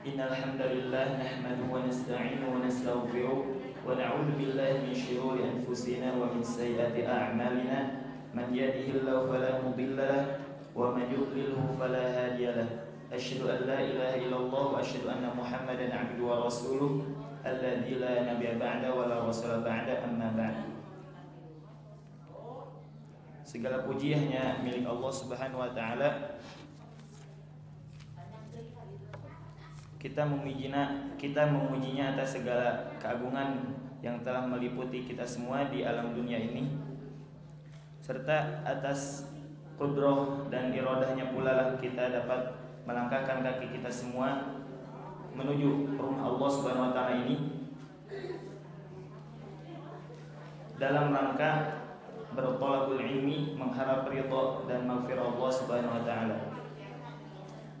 إن الحمد لله نحمده ونستعينه ونستغفره ونعوذ بالله من شرور أنفسنا ومن سيئات أعمالنا من يهده الله فلا مضل له ومن يضلله فلا هادي له أشهد أن لا إله إلا الله وأشهد أن محمدا عبده ورسوله الذي لا نبي بعده ولا رسول بعده أما بعد. Segala puji hanya milik Allah Subhanahu wa taala. Kita memujinya atas segala keagungan yang telah meliputi kita semua di alam dunia ini, serta atas qudrah dan iradahnya pula lah kita dapat melangkahkan kaki kita semua menuju rumah Allah Subhanahu wa taala ini dalam rangka bertolakul ilmi, mengharap ridha dan maghfirah Allah Subhanahu wa taala.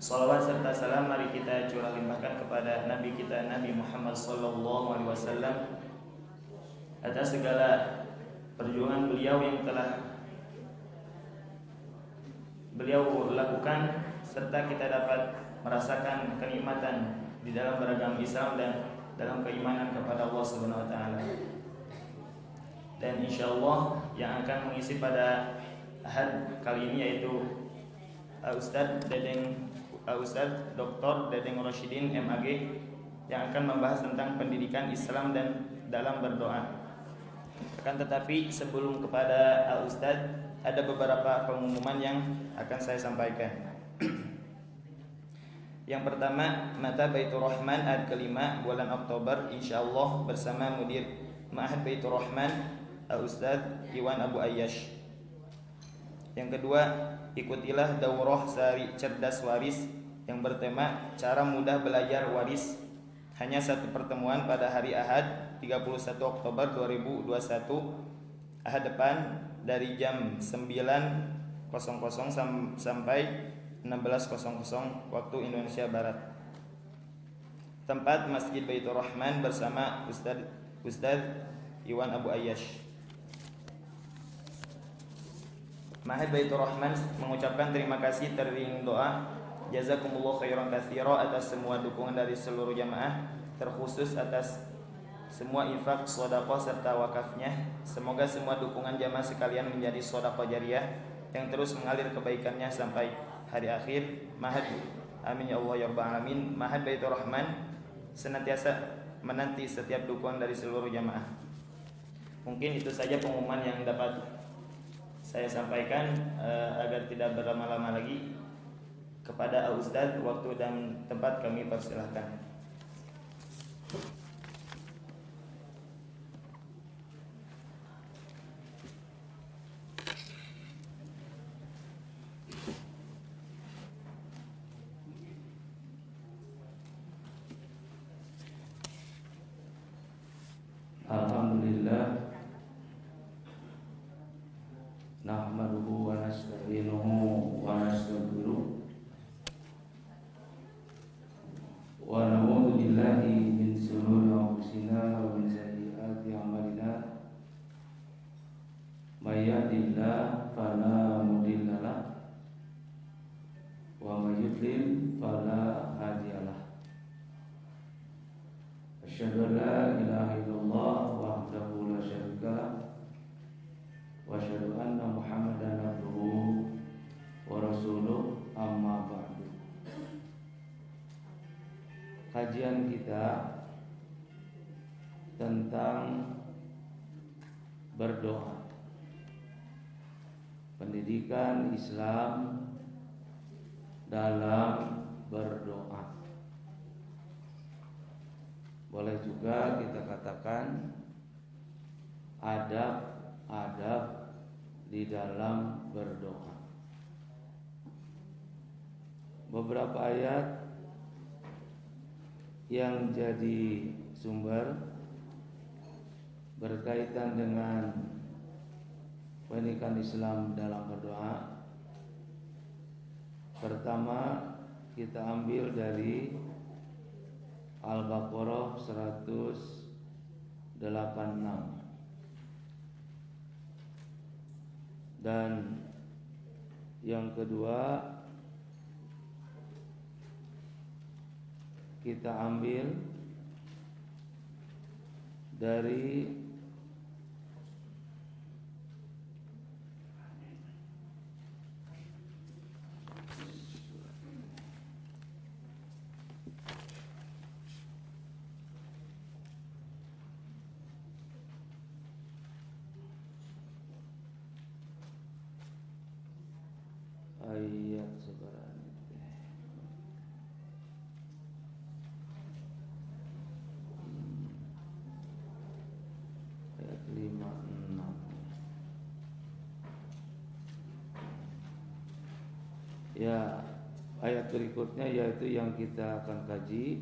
Salawat serta salam mari kita curah limpahkan kepada Nabi kita Nabi Muhammad sallallahu alaihi wasallam atas segala perjuangan beliau yang telah beliau lakukan, serta kita dapat merasakan kenikmatan di dalam beragama Islam dan dalam keimanan kepada Allah Subhanahu wa taala. Dan insyaallah yang akan mengisi pada ahad kali ini yaitu Ustadz Dr. Dedeng Rosyidin MAG yang akan membahas tentang pendidikan Islam dan dalam berdoa. Akan tetapi sebelum kepada Ustadz ada beberapa pengumuman yang akan saya sampaikan. Yang pertama, Mata Baitur Rahman ad kelima bulan Oktober insyaallah bersama Mudir Ma'had Baitur Rahman Ustadz Iwan Abu Ayyash. Yang kedua, ikutilah daurah sehari cerdas waris yang bertema cara mudah belajar waris. Hanya satu pertemuan pada hari Ahad 31 Oktober 2021 Ahad depan dari jam 9.00 sampai 16.00 waktu Indonesia Barat. Tempat Masjid Baitur Rahman bersama Ustadz Iwan Abu Ayyash. Ma'had Baitur Rahman mengucapkan terima kasih teriring doa jazakumullah khairan katsira atas semua dukungan dari seluruh jamaah, terkhusus atas semua infak, sedekah serta wakafnya. Semoga semua dukungan jamaah sekalian menjadi sedekah jariyah yang terus mengalir kebaikannya sampai hari akhir. Ma'had, amin ya Allah ya rabbal alamin. Ma'had Baitur Rahman senantiasa menanti setiap dukungan dari seluruh jamaah. Mungkin itu saja pengumuman yang dapat saya sampaikan agar tidak berlama-lama lagi. Kepada Ustadz, waktu dan tempat kami persilahkan. Alhamdulillah, nahmaduhu wa nasta'inuhu wa nastaghfiruh wa na'udzu billahi min shururi anfusina wa min sayyiati a'malina. May yahdihillahu fala mudilla lahu wa may yudlil fala hadiya lahu. Asyhadu an la ilaha illallah wahdahu la syarika lahu wa asyhadu anna Muhammadan abduhu wa rasuluh, amma ba'du. Kajian kita tentang berdoa, pendidikan Islam dalam berdoa. Boleh juga kita katakan adab-adab di dalam berdoa. Beberapa ayat yang jadi sumber berkaitan dengan pendidikan Islam dalam berdoa. Pertama kita ambil dari Al-Baqarah 186 dan yang kedua kita ambil dari ayat sekarang ayat 56. Ya, ayat berikutnya yaitu yang kita akan kaji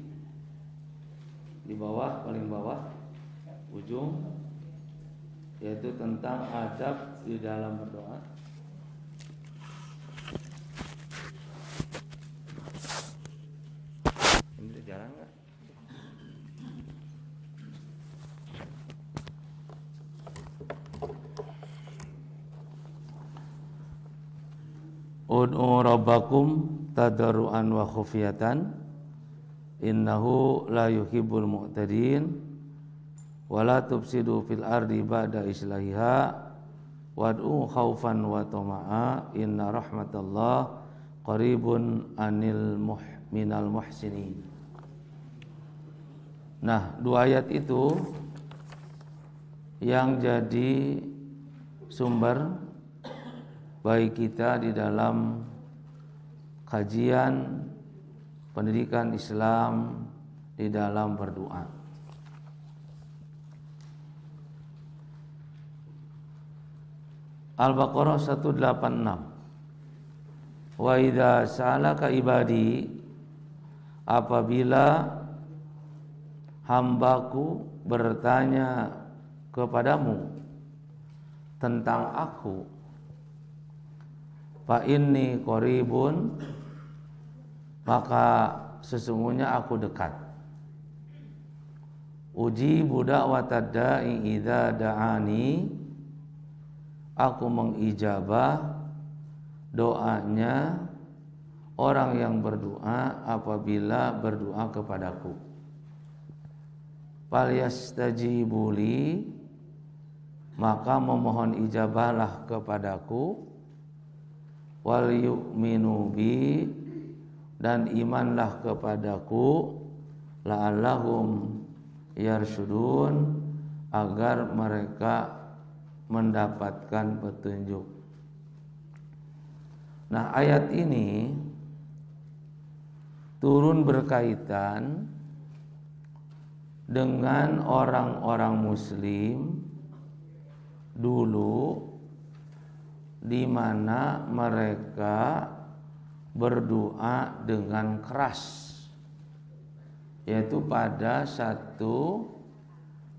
di bawah, paling bawah ujung, yaitu tentang adab di dalam berdoa. Ini jalan nggak? Ud'u rabbakum tadarruan wa khufyatan innahu la yuhibbul mu'tadin wa la tufsidu fil ardi ba'da islahiha wad'u khaufan wa tama'a inna rahmatallah qaribun minal muhsinin. Nah, dua ayat itu yang jadi sumber bagi kita di dalam kajian pendidikan Islam di dalam berdoa. Al-Baqarah 186. Wa idza sa'alaka ibadi, apabila hambaku bertanya kepadamu tentang aku, fa inni qaribun, maka sesungguhnya aku dekat. Ujibu da'watad da'i idza da'ani, aku mengijabah doanya orang yang berdoa apabila berdoa kepadaku. Falyastajibuli, maka memohon ijabahlah kepadaku. Wal yu'minu bi, dan imanlah kepadaku, la'allahum yarsyudun, agar mereka mendapatkan petunjuk. Nah, ayat ini turun berkaitan dengan orang-orang muslim dulu, di mana mereka berdoa dengan keras, yaitu pada satu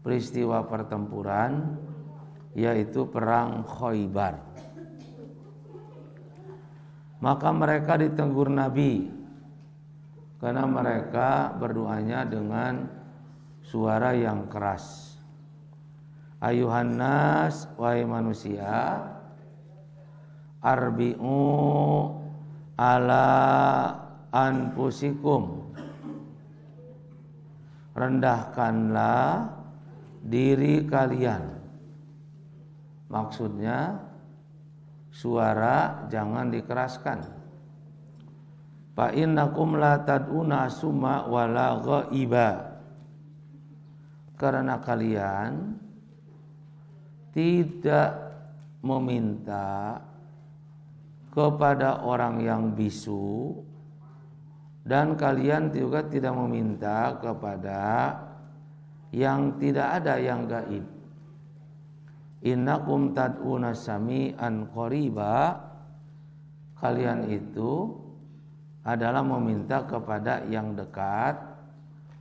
peristiwa pertempuran, yaitu perang Khaybar. Maka mereka ditegur Nabi karena mereka berdoanya dengan suara yang keras. Ayuhan nas, wahai manusia, arbi'u ala anfusikum, rendahkanlah diri kalian. Maksudnya suara jangan dikeraskan. Fa innakum la tad'una summa wala ghaiba, karena kalian tidak meminta kepada orang yang bisu, dan kalian juga tidak meminta kepada yang tidak ada, yang gaib. Innakum tad'una sami'an qariba, kalian itu adalah meminta kepada yang dekat,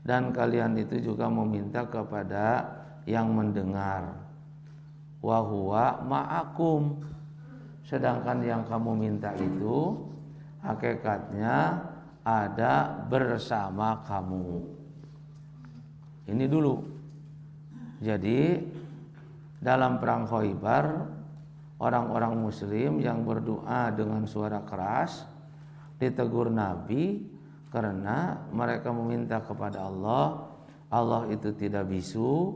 dan kalian itu juga meminta kepada yang mendengar. Wa huwa ma'akum, sedangkan yang kamu minta itu hakikatnya ada bersama kamu. Ini dulu. Jadi dalam perang Khaybar, orang-orang muslim yang berdoa dengan suara keras ditegur Nabi Karena mereka meminta kepada Allah, Allah itu tidak bisu,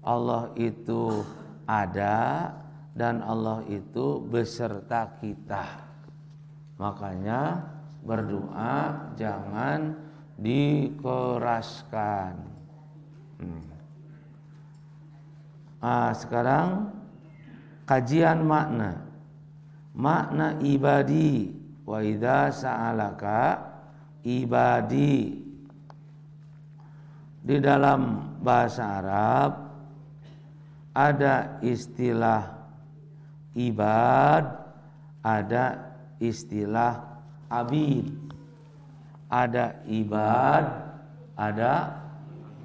Allah itu ada, dan Allah itu beserta kita. Makanya berdoa jangan dikeraskan. Sekarang kajian makna ibadi. Wa idza sa'alaka ibadi. Di dalam bahasa Arab ada istilah ibad, ada istilah abid. Ada ibad, ada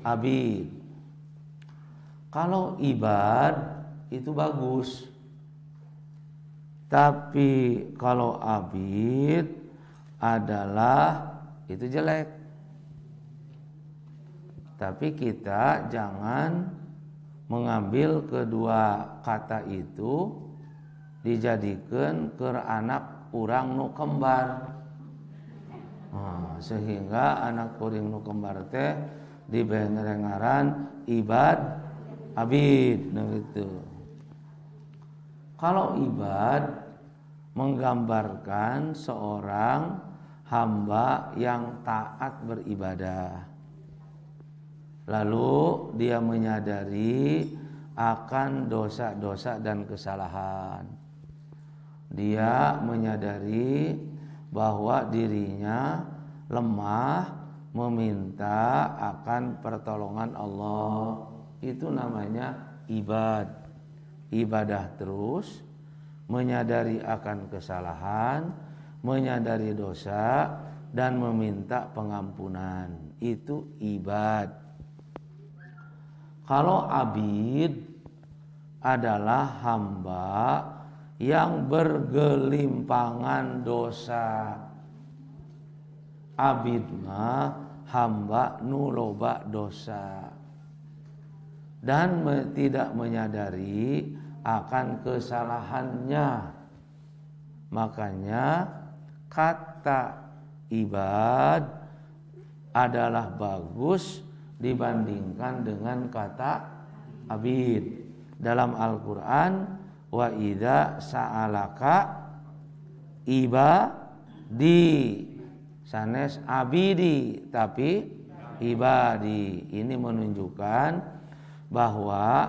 abid. Kalau ibad itu bagus, tapi kalau abid adalah itu jelek. Tapi kita jangan mengambil kedua kata itu dijadikan ke anak urang nu kembar. Sehingga anak kuring nu kembar teh dibengerengaran ibad abid gitu. Kalau ibad menggambarkan seorang hamba yang taat beribadah, lalu dia menyadari akan dosa-dosa dan kesalahan. Dia menyadari bahwa dirinya lemah, meminta akan pertolongan Allah. Itu namanya ibadah terus, menyadari akan kesalahan, menyadari dosa, dan meminta pengampunan. Itu ibad. Kalau abid adalah hamba yang bergelimpangan dosa. Abid mah hamba nu loba dosa dan tidak menyadari akan kesalahannya. Makanya kata ibad adalah bagus dibandingkan dengan kata abid. Dalam Al-Quran, wa idza sa'alaka ibadi, sanes abidi tapi ibadi. Ini menunjukkan bahwa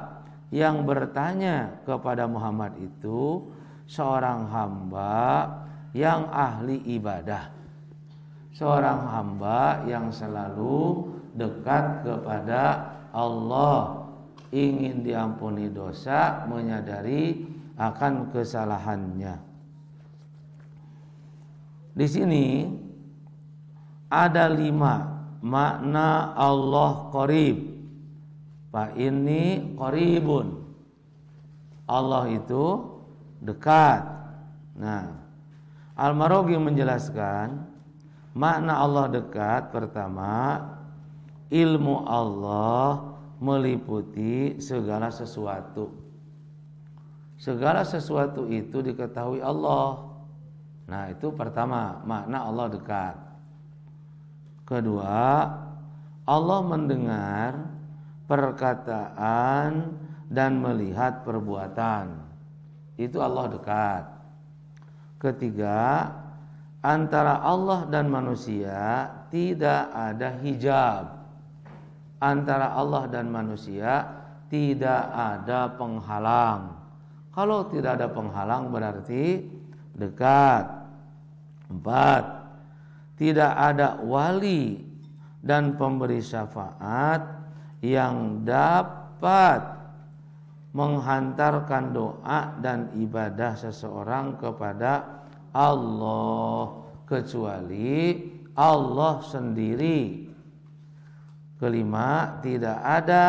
yang bertanya kepada Muhammad itu seorang hamba yang ahli ibadah, seorang hamba yang selalu dekat kepada Allah, ingin diampuni dosa, menyadari akan kesalahannya. Di sini ada 5 makna Allah qarib. Fa inni qaribun. Allah itu dekat. Nah, Al-Maraghi menjelaskan makna Allah dekat. Pertama, ilmu Allah meliputi segala sesuatu. Segala sesuatu itu diketahui Allah. Nah, itu pertama, makna Allah dekat. Kedua, Allah mendengar perkataan dan melihat perbuatan. Itu Allah dekat. Ketiga, antara Allah dan manusia tidak ada hijab. Antara Allah dan manusia tidak ada penghalang. Kalau tidak ada penghalang berarti dekat. 4, tidak ada wali dan pemberi syafaat yang dapat menghantarkan doa dan ibadah seseorang kepada Allah kecuali Allah sendiri. Kelima, tidak ada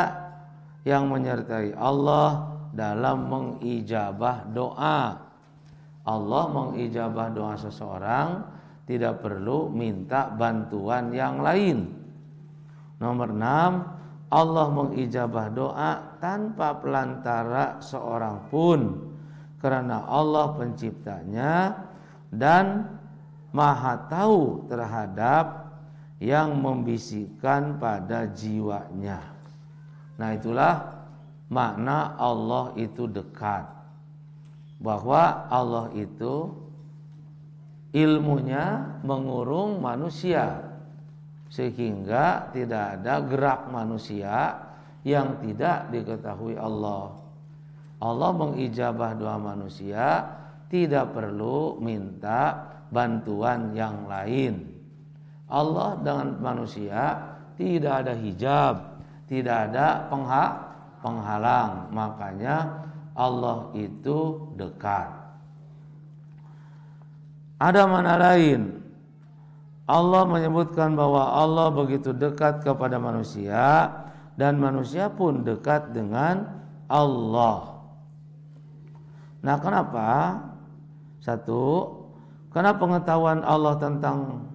yang menyertai Allah dalam mengijabah doa. Allah mengijabah doa seseorang tidak perlu minta bantuan yang lain. Nomor 6, Allah mengijabah doa tanpa pelantara seorang pun, karena Allah penciptanya dan maha tahu terhadap yang membisikkan pada jiwanya. Nah, itulah makna Allah itu dekat. Bahwa Allah itu ilmunya mengurung manusia, sehingga tidak ada gerak manusia yang tidak diketahui Allah. Allah mengijabah doa manusia, tidak perlu minta bantuan yang lain. Allah dengan manusia tidak ada hijab, tidak ada penghalang. Makanya Allah itu dekat. Ada mana lain? Allah menyebutkan bahwa Allah begitu dekat kepada manusia dan manusia pun dekat dengan Allah. Nah, kenapa? Satu, karena pengetahuan Allah tentang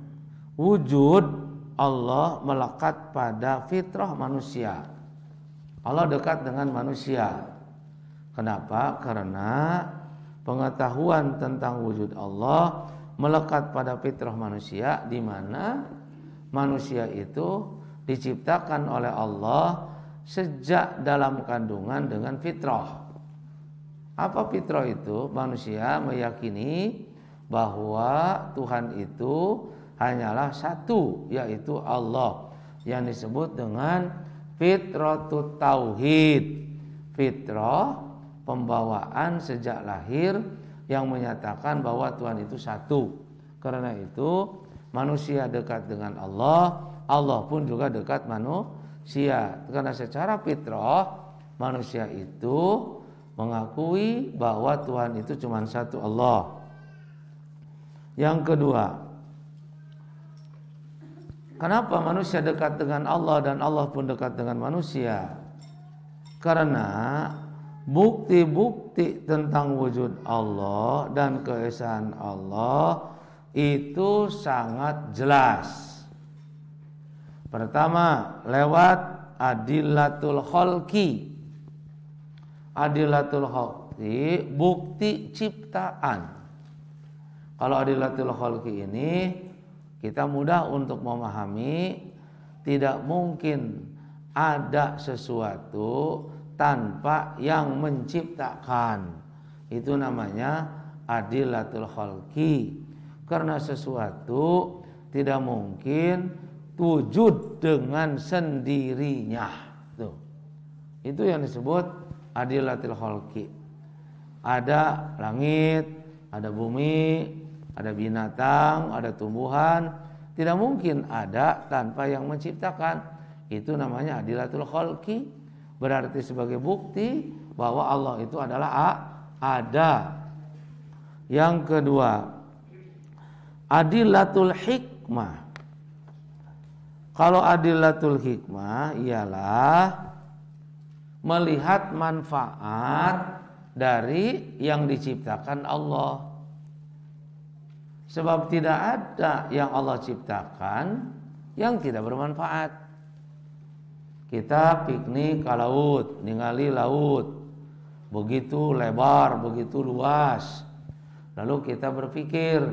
wujud Allah melekat pada fitrah manusia. Allah dekat dengan manusia. Kenapa? Karena pengetahuan tentang wujud Allah melekat pada fitrah manusia, di mana manusia itu diciptakan oleh Allah sejak dalam kandungan dengan fitrah. Apa fitrah itu? Manusia meyakini bahwa Tuhan itu hanyalah satu, yaitu Allah, yang disebut dengan fitratut tauhid. Fitrah, pembawaan sejak lahir yang menyatakan bahwa Tuhan itu satu. Karena itu manusia dekat dengan Allah, Allah pun juga dekat manusia. Karena secara fitrah manusia itu mengakui bahwa Tuhan itu cuma satu, Allah. Yang kedua, kenapa manusia dekat dengan Allah dan Allah pun dekat dengan manusia? Karena bukti-bukti tentang wujud Allah dan keesaan Allah itu sangat jelas. Pertama, lewat adillatul khalqi. Adillatul khalqi, bukti ciptaan. Kalau adillatul khalqi ini kita mudah untuk memahami, tidak mungkin ada sesuatu tanpa yang menciptakan. Itu namanya adillatul khalqi. Karena sesuatu tidak mungkin wujud dengan sendirinya. Tuh. Itu yang disebut adillatul khalqi. Ada langit, ada bumi, ada binatang, ada tumbuhan, tidak mungkin ada tanpa yang menciptakan. Itu namanya adillatul khalqi, berarti sebagai bukti bahwa Allah itu adalah ada. Yang kedua, adillatul hikmah. Kalau adillatul hikmah ialah melihat manfaat dari yang diciptakan Allah. Sebab tidak ada yang Allah ciptakan yang tidak bermanfaat. Kita piknik ke laut, ningali laut, begitu lebar, begitu luas. Lalu kita berpikir,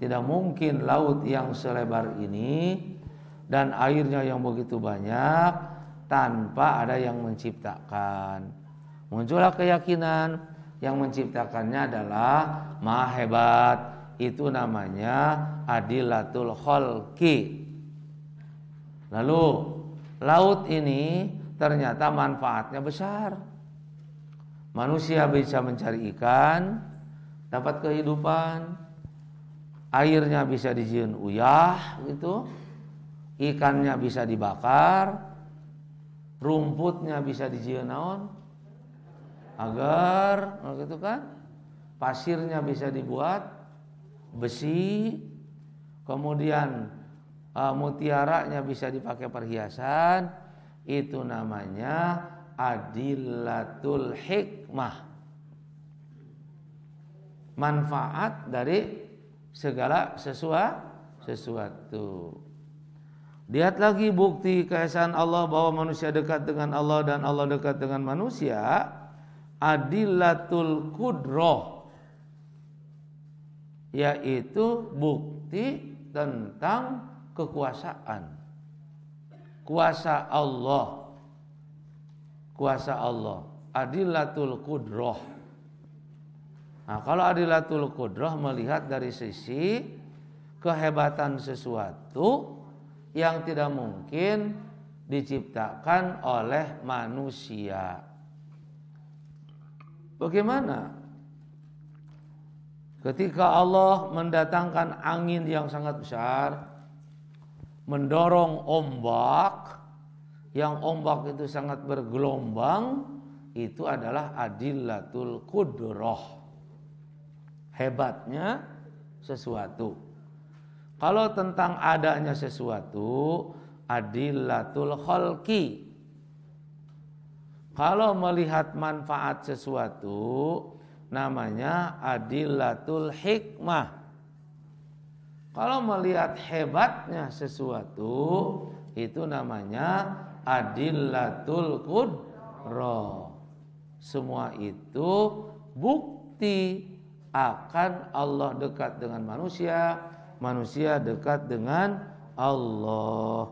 tidak mungkin laut yang selebar ini dan airnya yang begitu banyak tanpa ada yang menciptakan. Muncullah keyakinan yang menciptakannya adalah Maha Hebat. Itu namanya adillatul khalqi. Lalu laut ini ternyata manfaatnya besar. Manusia bisa mencari ikan, dapat kehidupan. Airnya bisa dijieun uyah gitu. Ikannya bisa dibakar. Rumputnya bisa dijieun naon? Agar, gitu kan? Pasirnya bisa dibuat besi, kemudian mutiaranya bisa dipakai perhiasan. Itu namanya adillatul hikmah. Manfaat dari segala sesuatu. Lihat lagi bukti keesaan Allah bahwa manusia dekat dengan Allah dan Allah dekat dengan manusia. Adillatul qudrah, yaitu bukti tentang kekuasaan. Kuasa Allah. Kuasa Allah. Adillatul qudrah. Nah, kalau adillatul qudrah melihat dari sisi kehebatan sesuatu yang tidak mungkin diciptakan oleh manusia. Bagaimana? Ketika Allah mendatangkan angin yang sangat besar, mendorong ombak, yang ombak itu sangat bergelombang, itu adalah adillatul qudrah. Hebatnya sesuatu. Kalau tentang adanya sesuatu, adillatul khalqi. Kalau melihat manfaat sesuatu, namanya adillatul hikmah. Kalau melihat hebatnya sesuatu, itu namanya adillatul qudrah. Semua itu bukti akan Allah dekat dengan manusia, manusia dekat dengan Allah.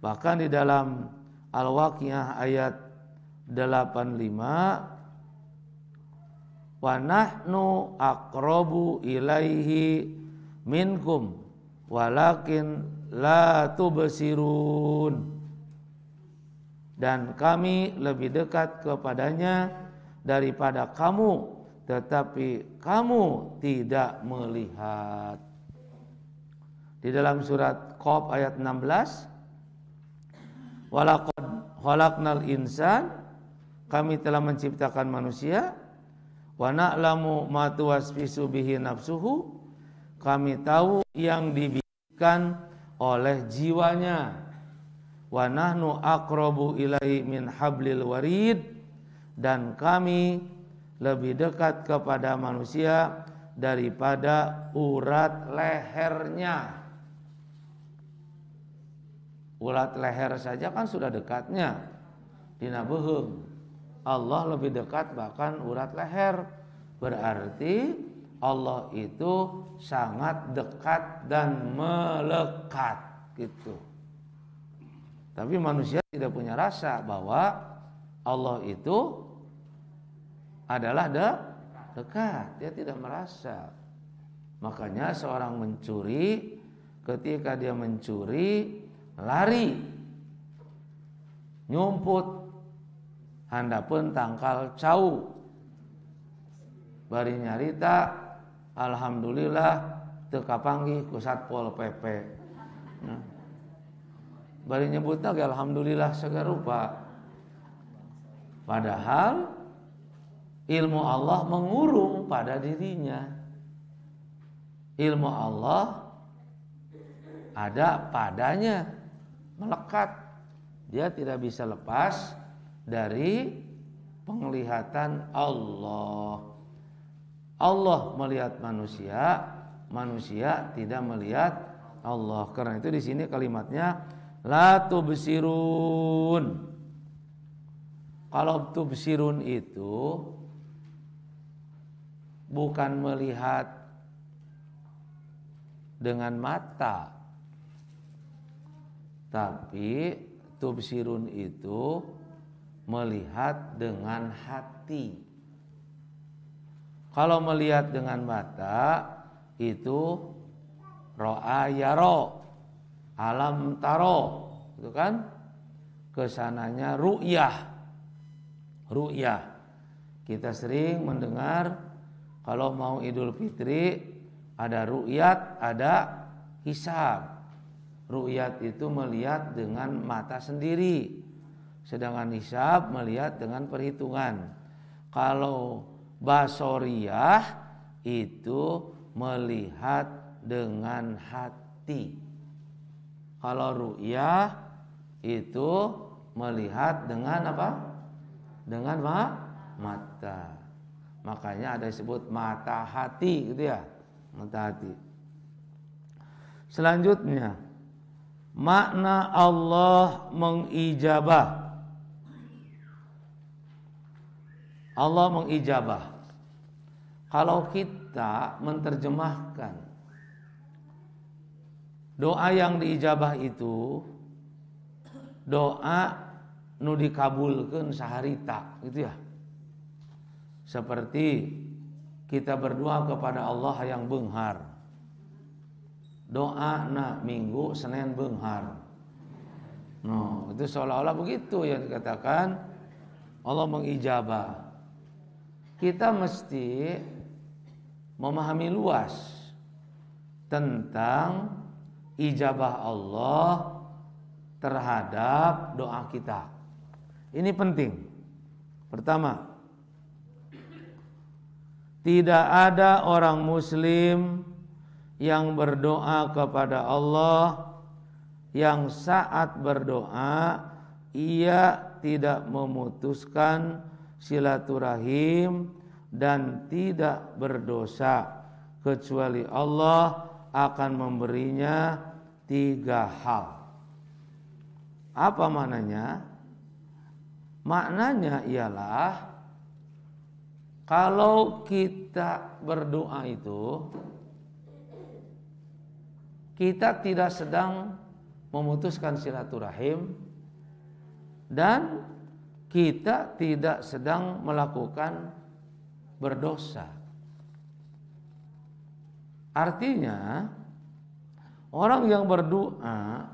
Bahkan di dalam Al-Waqiah ayat 85, wa nahnu aqrabu ilaihi minkum walakin la tubsirun. Dan kami lebih dekat kepadanya daripada kamu, tetapi kamu tidak melihat. Di dalam surat Qaf ayat 16, walaqad khalaqnal insan, kami telah menciptakan manusia, wa na'lamu ma tuwaswisu bihi nafsuhu, kami tahu yang dibikin oleh jiwanya, wa nahnu aqrabu ilaihi min hablil warid, dan kami lebih dekat kepada manusia daripada urat lehernya. Urat leher saja kan sudah dekatnya, dina beuheung. Allah lebih dekat bahkan urat leher. Berarti Allah itu sangat dekat dan melekat gitu. Tapi manusia tidak punya rasa bahwa Allah itu adalah dekat. Dia tidak merasa. Makanya seorang mencuri, ketika dia mencuri, lari, nyumput, handapeun tangkal cau, bari nyarita, alhamdulillah teu kapanggih ku Satpol PP. Nah, bari nyebutna ge alhamdulillah sagarupa. Padahal ilmu Allah mengurung pada dirinya. Ilmu Allah ada padanya, melekat. Dia tidak bisa lepas dari penglihatan Allah. Allah melihat manusia, manusia tidak melihat Allah. Karena itu di sini kalimatnya la tubsirun. Kalau tubsirun itu bukan melihat dengan mata, tapi tubsirun itu melihat dengan hati. Kalau melihat dengan mata itu ro'a yaro, alam taro, itu kan kesananya ru'yah. Ru'yah. Kita sering mendengar kalau mau Idul Fitri ada ru'yat, ada hisab. Ru'yat itu melihat dengan mata sendiri, sedangkan hisab melihat dengan perhitungan. Kalau basoriyah itu melihat dengan hati. Kalau ru'yah itu melihat dengan apa? Dengan mata. Makanya ada disebut mata hati gitu ya. Mata hati. Selanjutnya, makna Allah mengijabah. Allah mengijabah. Kalau kita menerjemahkan doa yang diijabah itu doa nu dikabulkeun saharita gitu ya. Seperti kita berdoa kepada Allah yang beunghar. Doa na Minggu, Senin beunghar. No, itu seolah-olah begitu yang dikatakan Allah mengijabah. Kita mesti memahami luas tentang ijabah Allah terhadap doa kita. Ini penting. Pertama, tidak ada orang muslim yang berdoa kepada Allah yang saat berdoa ia tidak memutuskan silaturahim dan tidak berdosa kecuali Allah akan memberinya 3 hal. Apa maknanya? Maknanya ialah kalau kita berdoa itu kita tidak sedang memutuskan silaturahim dan kita tidak sedang melakukan berdosa. Artinya orang yang berdoa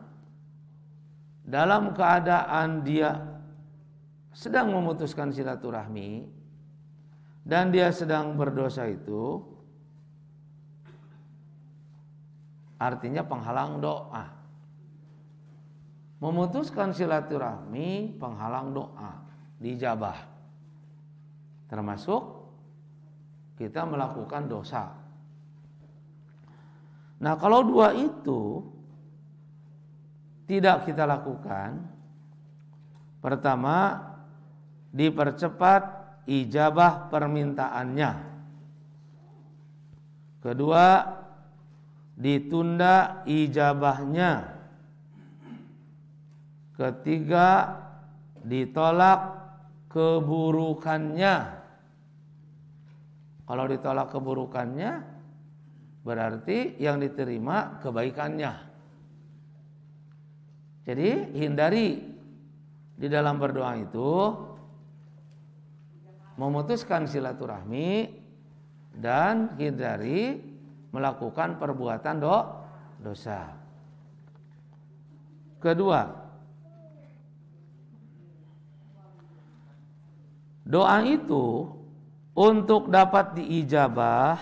dalam keadaan dia sedang memutuskan silaturahmi dan dia sedang berdosa itu artinya penghalang doa. Memutuskan silaturahmi penghalang doa dijabah. Termasuk kita melakukan dosa. Nah, kalau 2 itu tidak kita lakukan, pertama dipercepat ijabah permintaannya. Kedua, ditunda ijabahnya. Ketiga, ditolak keburukannya. Kalau ditolak keburukannya berarti yang diterima kebaikannya. Jadi hindari di dalam berdoa itu memutuskan silaturahmi dan hindari melakukan perbuatan dosa. Kedua, doa itu untuk dapat diijabah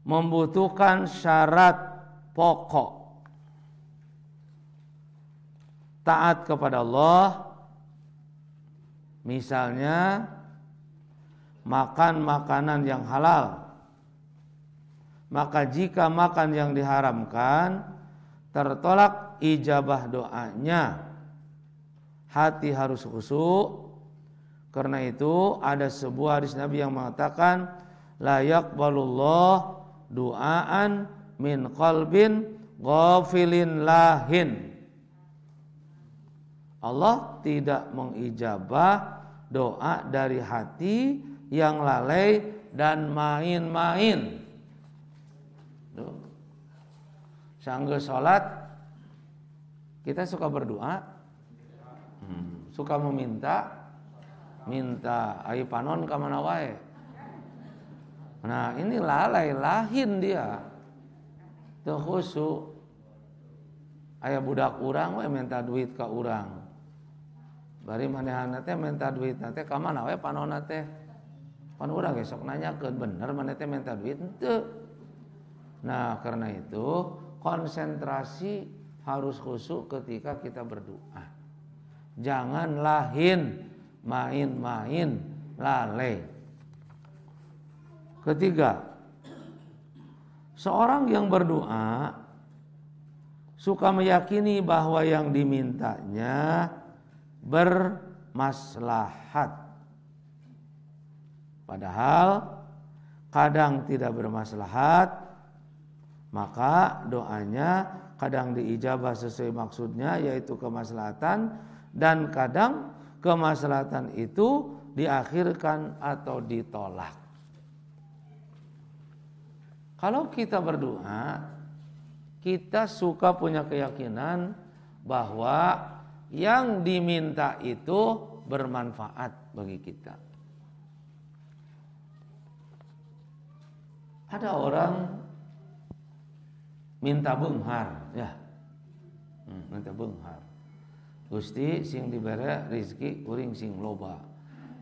membutuhkan syarat pokok. Taat kepada Allah, misalnya makan makanan yang halal. Maka jika makan yang diharamkan, tertolak ijabah doanya. Hati harus khusyuk. Karena itu ada sebuah hadis Nabi yang mengatakan, la yaqbalullah du'aan min qalbin ghafilin lahin. Allah tidak mengijabah doa dari hati yang lalai dan main-main. Sanggeus salat kita suka berdoa, suka minta ayo panon ka mana wae. Nah, ini lalai lahin dia. Teu khusyuk. Aya budak urang we minta duit ka urang. Bari manehna teh minta duit teh ka mana we panonna teh? Pan urang ge sok nanyakeun bener maneh teh minta duit henteu. Nah, karena itu konsentrasi harus khusyuk ketika kita berdoa. Jangan lahin, main-main, lalai. Ketiga, seorang yang berdoa suka meyakini bahwa yang dimintanya bermaslahat. Padahal kadang tidak bermaslahat, maka doanya kadang diijabah sesuai maksudnya yaitu kemaslahatan, dan kadang kemaslahatan itu diakhirkan atau ditolak. Kalau kita berdoa kita suka punya keyakinan bahwa yang diminta itu bermanfaat bagi kita. Ada orang minta beunghar, ya, minta beunghar. Gusti sing dibere rezeki kuring sing loba,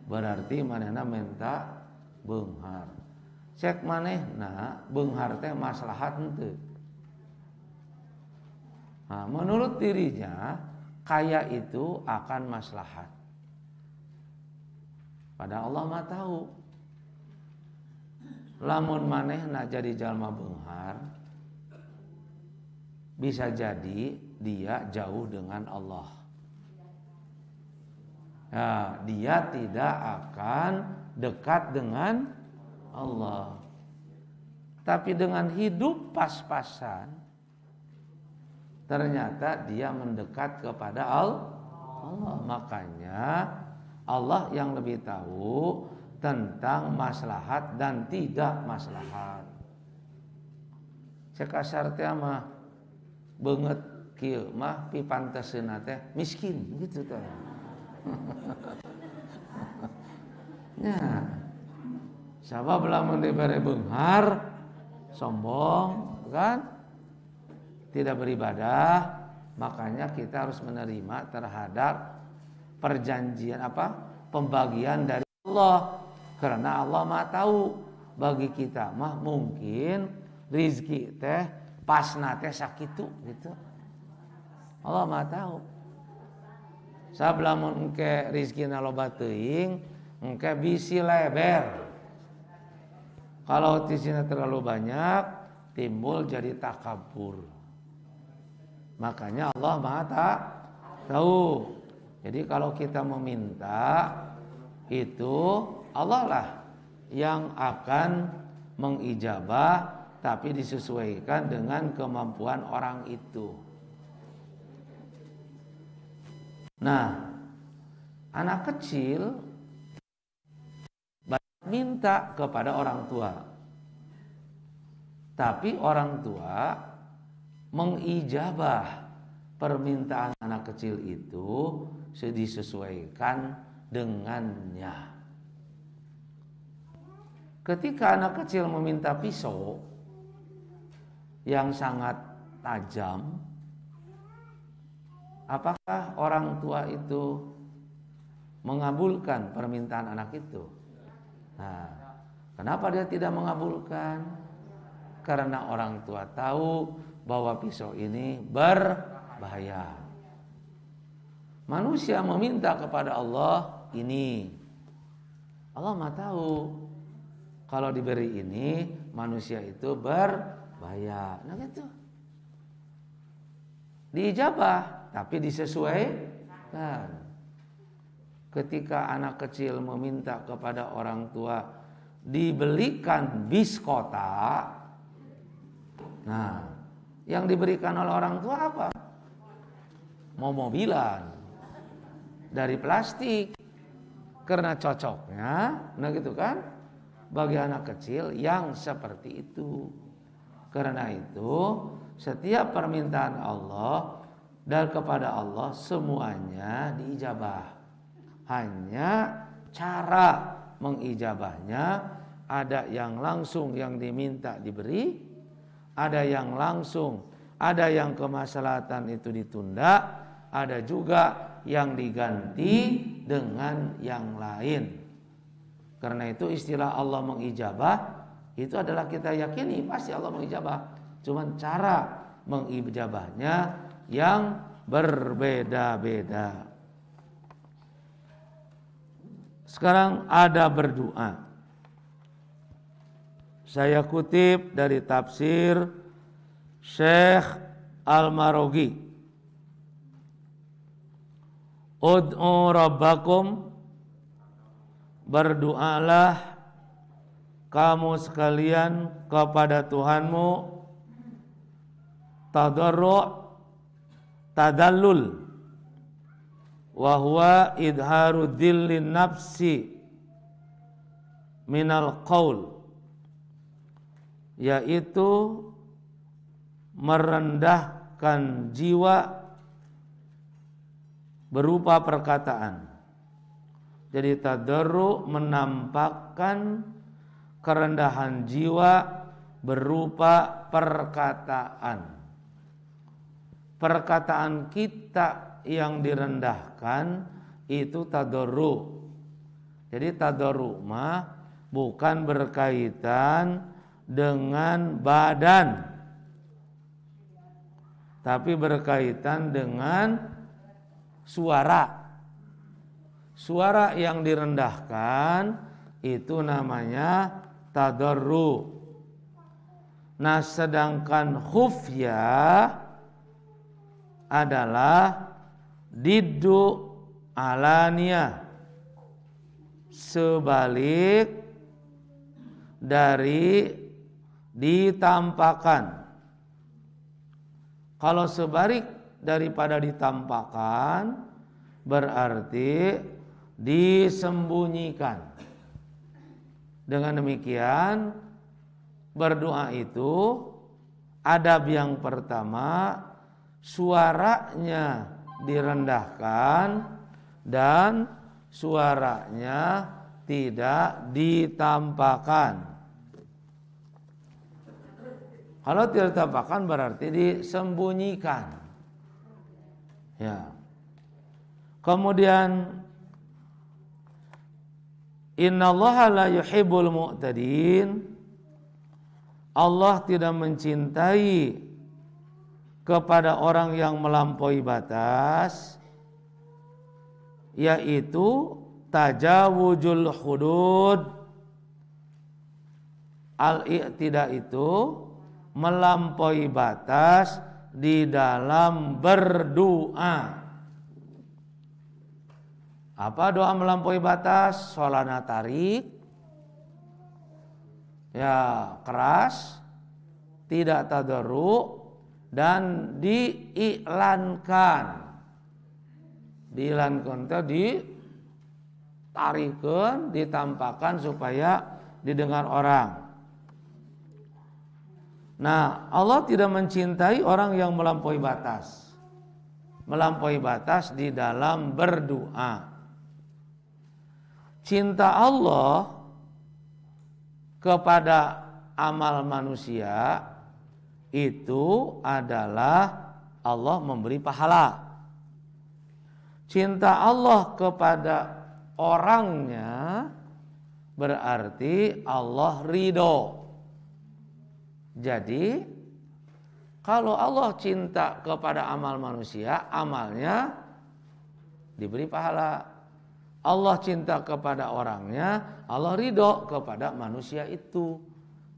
berarti manehna minta beunghar. Cek manehna beunghar teh maslahat henteu. Nah, menurut dirinya kaya itu akan maslahat. Padahal Allah mah tahu. Lamun manehna jadi jalma beunghar, bisa jadi dia jauh dengan Allah. Ya, dia tidak akan dekat dengan Allah. Tapi dengan hidup pas-pasan, ternyata dia mendekat kepada Allah. Makanya Allah yang lebih tahu tentang maslahat dan tidak maslahat. Sekasar teh mah beungeut kieu mah pipanteseuna teh miskin gitu teh. Nah, sabab lamun dibere beunghar sombong kan? Tidak beribadah, makanya kita harus menerima terhadap perjanjian pembagian dari Allah. Karena Allah mah tahu bagi kita mah mungkin rizki teh pasna teh sakitu gitu. Allah mah tahu. Sablamun engke rizkina loba teuing, engke bisi leber. Kalau tisina terlalu banyak, timbul jadi takabur. Makanya Allah Maha tahu. Jadi kalau kita meminta itu Allah lah yang akan mengijabah, tapi disesuaikan dengan kemampuan orang itu. Nah, anak kecil banyak minta kepada orang tua, tapi orang tua mengijabah permintaan anak kecil itu disesuaikan dengannya. Ketika anak kecil meminta pisau yang sangat tajam, apakah orang tua itu mengabulkan permintaan anak itu? Nah, kenapa dia tidak mengabulkan? Karena orang tua tahu bahwa pisau ini berbahaya. Manusia meminta kepada Allah ini. Allah mah tahu kalau diberi ini manusia itu berbahaya. Nah gitu. Diijabah tapi disesuaikan. Ketika anak kecil meminta kepada orang tua dibelikan bis kota, nah yang diberikan oleh orang tua apa? Mau mobilan dari plastik karena cocoknya, nah gitu kan? Bagi anak kecil yang seperti itu. Karena itu setiap permintaan Allah dan kepada Allah semuanya diijabah. Hanya cara mengijabahnya ada yang langsung yang diminta diberi, ada yang langsung, ada yang kemaslahatan itu ditunda, ada juga yang diganti dengan yang lain. Karena itu istilah Allah mengijabah itu adalah kita yakini pasti Allah mengijabah. Cuman cara mengijabahnya yang berbeda-beda. Sekarang ada berdoa. Saya kutip dari tafsir Syekh Al-Marogi. Ud'u rabbakum, berdoalah kamu sekalian kepada Tuhanmu, tadarru' tadallul wa huwa idharu dhillin nafsi minal qaul, yaitu merendahkan jiwa berupa perkataan. Jadi tadarru menampakkan kerendahan jiwa berupa perkataan. Perkataan kita yang direndahkan itu tadarru. Jadi tadarru mah bukan berkaitan dengan badan, tapi berkaitan dengan suara. Suara yang direndahkan itu namanya tadarru. Nah, sedangkan khufya adalah diddu alaniyah, sebalik dari ditampakkan. Kalau sebalik daripada ditampakkan berarti disembunyikan. Dengan demikian berdoa itu adab yang pertama suaranya direndahkan dan suaranya tidak ditampakkan. Kalau tidak ditampakkan berarti disembunyikan. Ya. Kemudian innallaha la yuhibbul mu'tadin. Allah tidak mencintai kepada orang yang melampaui batas, yaitu tajawuzul hudud. Al-i'tida itu melampaui batas di dalam berdoa. Apa doa melampaui batas? Solana tarik, ya keras, tidak tadarru, dan diiklankan. Diiklankan itu ditarikkan, ditampakkan supaya didengar orang. Nah, Allah tidak mencintai orang yang melampaui batas. Melampaui batas di dalam berdoa. Cinta Allah kepada amal manusia itu adalah Allah memberi pahala. Cinta Allah kepada orangnya berarti Allah ridho. Jadi kalau Allah cinta kepada amal manusia, amalnya diberi pahala. Allah cinta kepada orangnya, Allah ridho kepada manusia itu.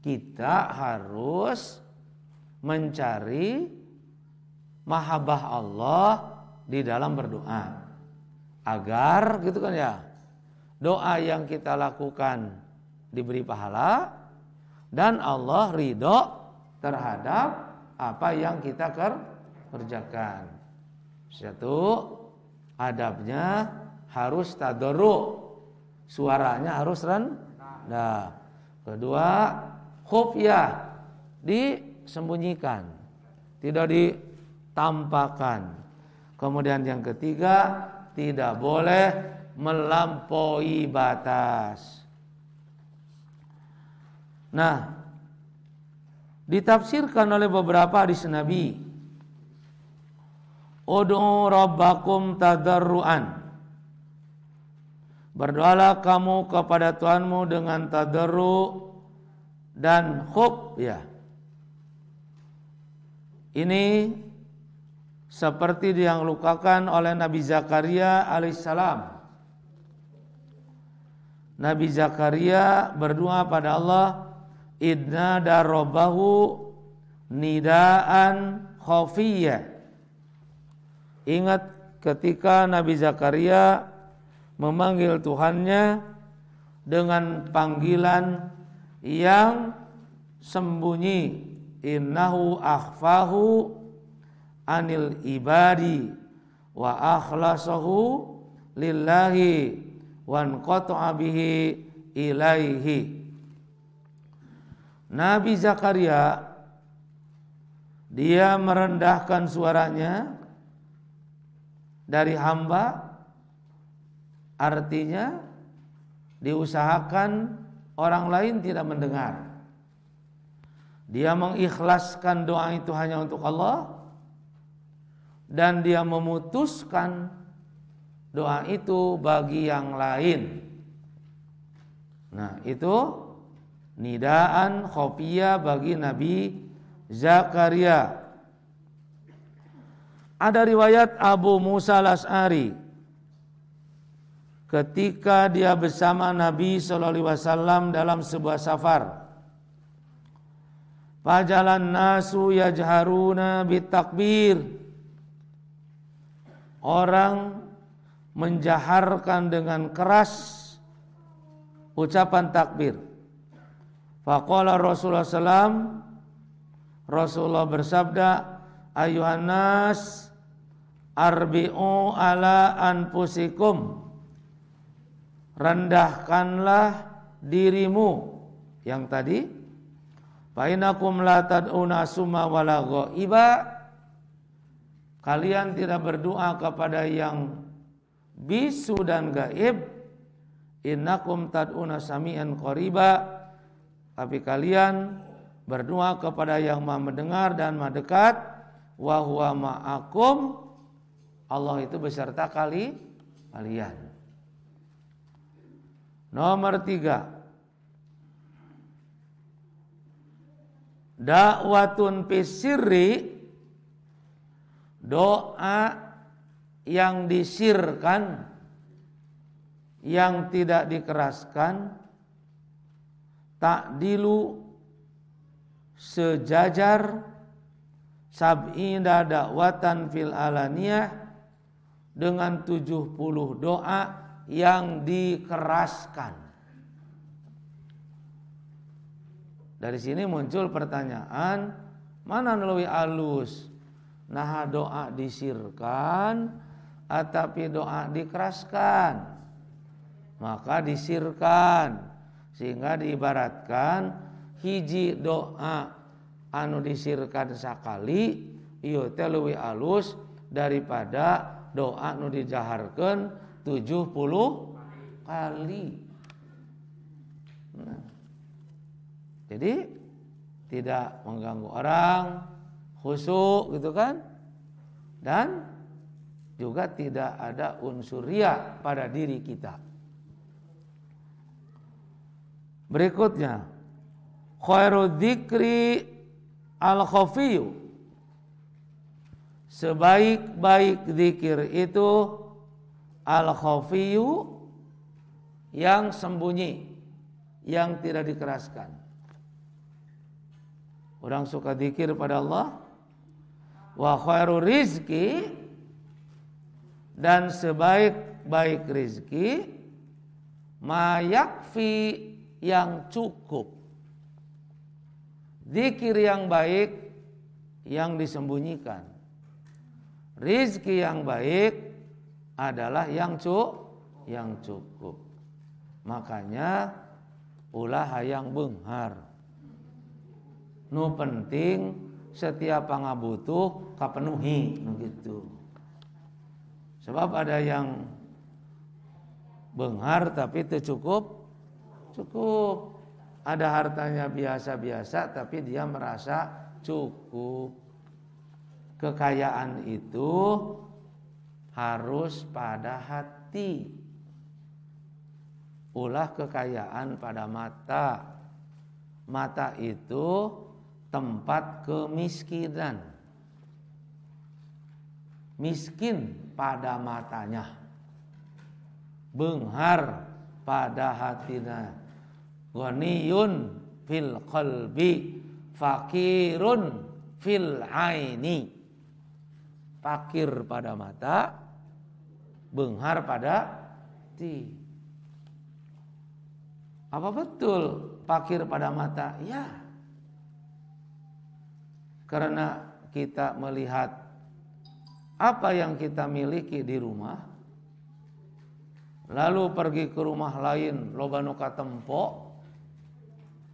Kita harus mencari mahabbah Allah di dalam berdoa, agar gitu kan ya, doa yang kita lakukan diberi pahala dan Allah ridho terhadap apa yang kita kerjakan. Satu, adabnya harus tadarru, suaranya harus rendah. Kedua, khufyah, disembunyikan, tidak ditampakkan. Kemudian yang ketiga, tidak boleh melampaui batas. Nah, ditafsirkan oleh beberapa hadis Nabi, ud'u rabbakum tadarruan, berdoalah kamu kepada Tuhanmu dengan tadarru dan khufyah. Ini seperti yang dilakukan oleh Nabi Zakaria alaihissalam. Nabi Zakaria berdoa pada Allah, idna darrobahu nidaan khafiyah. Ingat ketika Nabi Zakaria memanggil Tuhannya dengan panggilan yang sembunyi, innahu akhfahu anil ibadi wa akhlasahu lillahi wan qata'a bihi ilaihi. Nabi Zakaria dia merendahkan suaranya dari hamba, artinya diusahakan orang lain tidak mendengar. Dia mengikhlaskan doa itu hanya untuk Allah, dan dia memutuskan doa itu bagi yang lain. Nah, itu nidaan khofiyah bagi Nabi Zakaria. Ada riwayat Abu Musa al-Asy'ari ketika dia bersama Nabi SAW dalam sebuah safar. Fajalan nasu yajharuna bitakbir. Orang menjaharkan dengan keras ucapan takbir. Faqala Rasulullah SAW, Rasulullah bersabda, ayuhan nas arbi'u ala anfusikum. Rendahkanlah dirimu. Yang tadi, fa innakum la tad'una summa wala ghaiba. Kalian tidak berdoa kepada yang bisu dan gaib. Innakum tad'una sami'an qariba. Tapi kalian berdoa kepada yang Maha mendengar dan Maha dekat. Wa huwa ma'akum. Allah itu beserta kalian. Nomor 3. Da'watun fisirri, doa yang disirkan, yang tidak dikeraskan, ta'dilu sejajar sab'ina da'watan fil alaniyah, dengan 70 doa yang dikeraskan. Dari sini muncul pertanyaan, mana lebih halus? Nah, doa disirkan atapi doa dikeraskan? Maka disirkan, sehingga diibaratkan hiji doa anu disirkan sakali ieu teh leuwih halus daripada doa anu dijaharkeun 70 kali. Nah, jadi tidak mengganggu orang, khusyuk gitu kan, dan juga tidak ada unsur riya pada diri kita. Berikutnya, khairu dzikri al-khafiyyu, sebaik-baik zikir itu al-khafiyyu, yang sembunyi, yang tidak dikeraskan. Orang suka zikir pada Allah. Wa khairu rizki, dan sebaik-baik rizki ma yakfi, yang cukup. Zikir yang baik yang disembunyikan. Rizki yang baik adalah yang cukup. Makanya ulah hayang beunghar. Nu penting setiap pangabutuh kapenuhi gitu. Sebab ada yang beunghar tapi teu cukup. Ada hartanya biasa-biasa tapi dia merasa cukup. Kekayaan itu harus pada hati. Ulah kekayaan pada mata. Mata itu tempat kemiskinan. Miskin pada matanya, beunghar pada hatinya. Ghaniyun fil qalbi, fakirun fil aini. Fakir pada mata, beunghar pada hati. Apa betul fakir pada mata? Ya. Karena kita melihat apa yang kita miliki di rumah, lalu pergi ke rumah lain loba nu katempo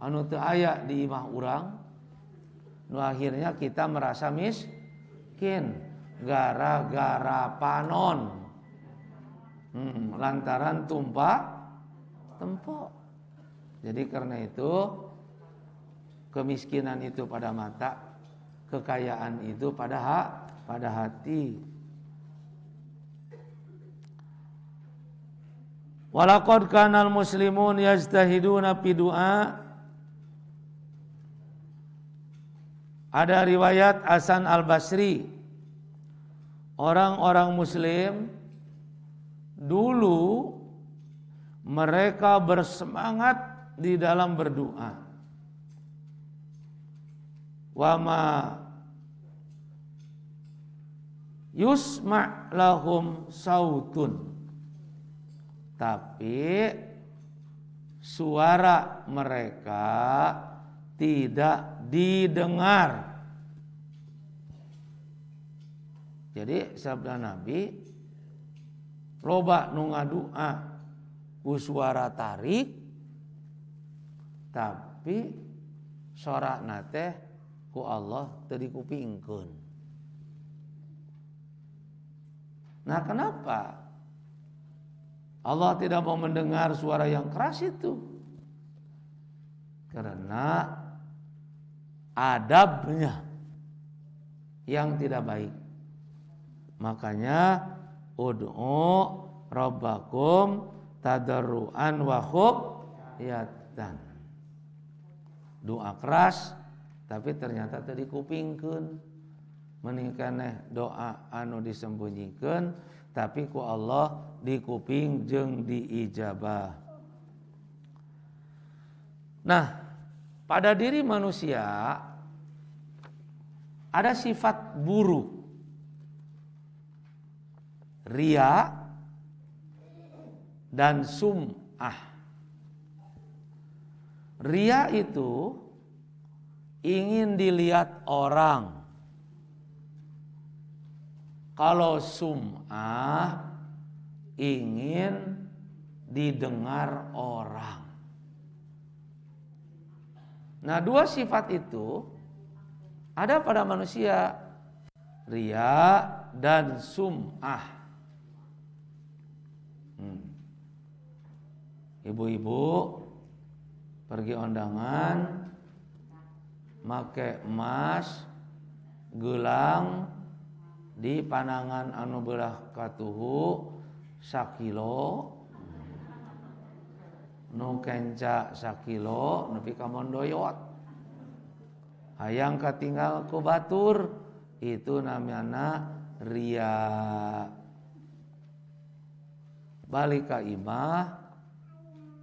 anu teu aya di imah urang, akhirnya kita merasa miskin gara-gara panon. Lantaran tumpah tempok. Jadi karena itu kemiskinan itu pada mata, kekayaan itu pada hati. Walaqad kanal muslimun yajtahiduna fi du'a. Ada riwayat Hasan Al-Basri, orang-orang muslim dulu mereka bersemangat di dalam berdoa. Wa ma yusma' lahum sautun. Tapi suara mereka tidak didengar. Jadi sabda Nabi, loba nu ngadua ku suara tarik, tapi sorakna teh ku Allah teu dikupingkeun. Nah, kenapa Allah tidak mau mendengar suara yang keras itu? Karena adabnya yang tidak baik. Makanya ud'u rabbakum tadarruan wa khufyatan. Doa keras tapi ternyata teu dikupingkeun. Mending keneh doa anu disembunyikan tapi ku Allah dikuping jeung diijabah. Nah, pada diri manusia ada sifat buruk, riya dan sum'ah. Riya itu ingin dilihat orang. Kalau sum'ah ingin didengar orang. Nah, dua sifat itu ada pada manusia, riya dan sum'ah. Ibu-ibu pergi undangan, make emas, gelang di panangan anu belah katuhu sakilo, nu kenca sakilo nepi ka mondoyot, hayang katinggal ku batur, itu namanya riya. Balik ka imah,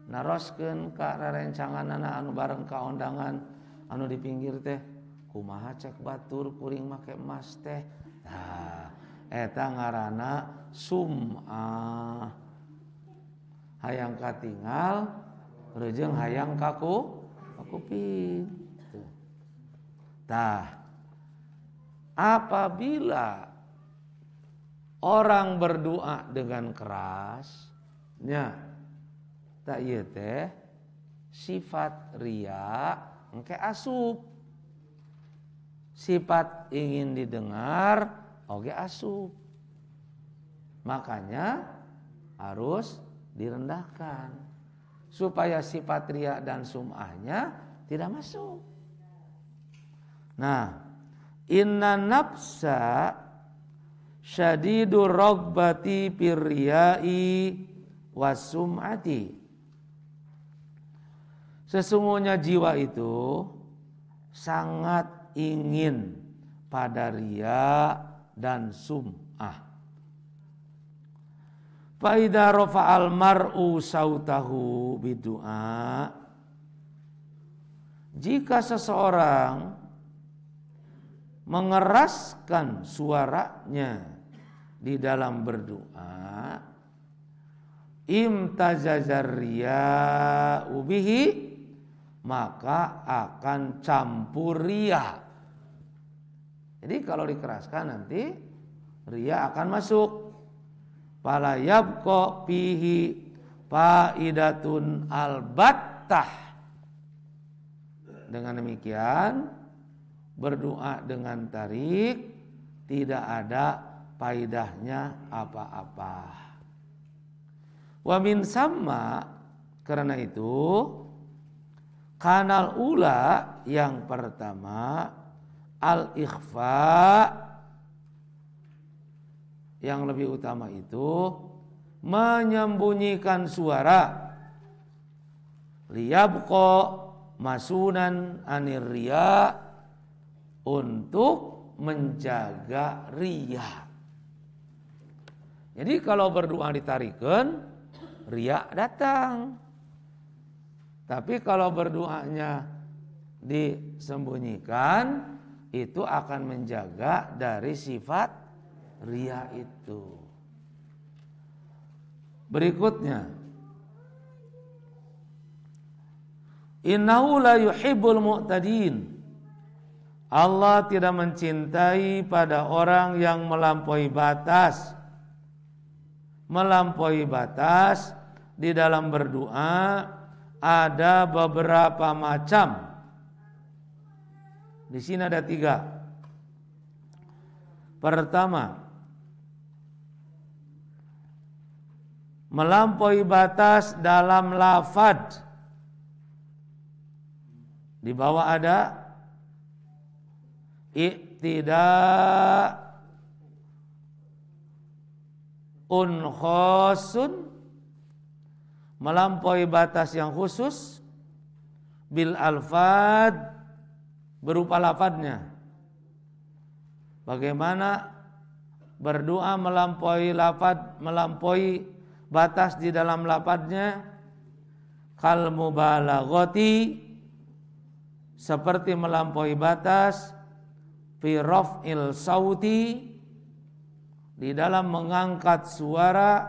naroskeun ka rerencanganana anu bareng ka undangan anu di pinggir teh, kumaha cek batur kuring make emas teh. Nah, eta ngaranna sum'ah. Hayang katinggal reujeng hayang kaku kuping. Tah, apabila orang berdoa dengan kerasnya, tak ieu teh sifat riya engke asup. Sifat ingin didengar oge asup. Makanya harus direndahkan supaya sifat riya dan sum'ahnya tidak masuk. Nah, inna nafsa syadidur ragbati firriyai wasum'ati. Sesungguhnya jiwa itu sangat ingin pada riya dan sum'ah. Fa idza rafa'al mar'u sautahu bidu'a, jika seseorang mengeraskan suaranya di dalam berdoa, imtazazar riya'u bihi, maka akan campur riya. Jadi kalau dikeraskan nanti riya akan masuk. Fala yabqa fihi faidatun albattah. Dengan demikian berdoa dengan tarik tidak ada faedahnya apa-apa. Wa min samma, karena itu kanal ula yang pertama al-ikhfa, yang lebih utama itu menyembunyikan suara, liyabqa masunan anir riya, untuk menjaga riya. Jadi kalau berdoa ditarikan, riya datang. Tapi kalau berdoanya disembunyikan, itu akan menjaga dari sifat riya itu. Berikutnya, innahu la yuhibbul mu'tadin. Allah tidak mencintai pada orang yang melampaui batas. Melampaui batas di dalam berdoa ada beberapa macam. Di sini ada 3. Pertama, melampaui batas dalam lafadz. Di bawah ada iktida'un khosun, melampaui batas yang khusus, bil alfad, berupa lafadznya. Bagaimana berdoa melampaui lafadz, melampaui batas di dalam lafadznya? Kal mubalaghati, seperti melampaui batas fi raf'il sauti, di dalam mengangkat suara,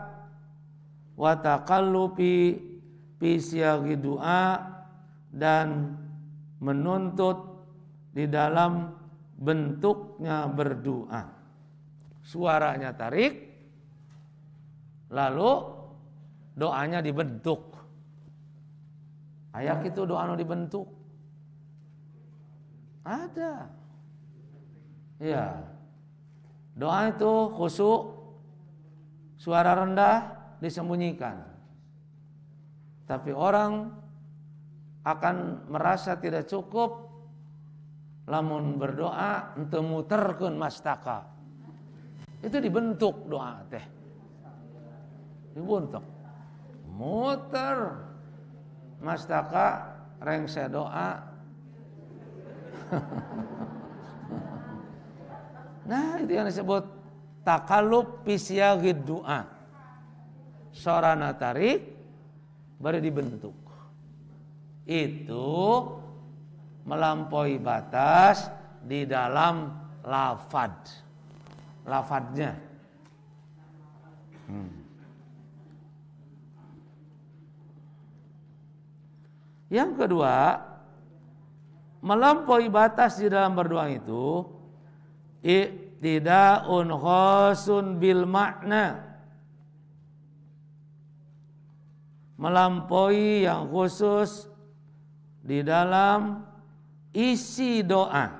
wa taqallubi fi siyaghi du'a, dan menuntut di dalam bentuknya berdoa. Suaranya tarik, lalu doanya dibentuk. Ayak itu doa dibentuk. Ada. Ya. Doa itu khusyuk, suara rendah disembunyikan. Tapi orang akan merasa tidak cukup lamun berdoa ente muterkeun mastaka. Itu dibentuk doa teh. Dibentuk. Muter mastaka rengse doa. Nah, itu yang disebut takallub fi siyagid du'a. Sorana tarik baru dibentuk. Itu melampaui batas di dalam lafadznya. Yang kedua, melampaui batas di dalam berdoa itu iktida'un khasun bil makna, melampaui yang khusus di dalam isi doa,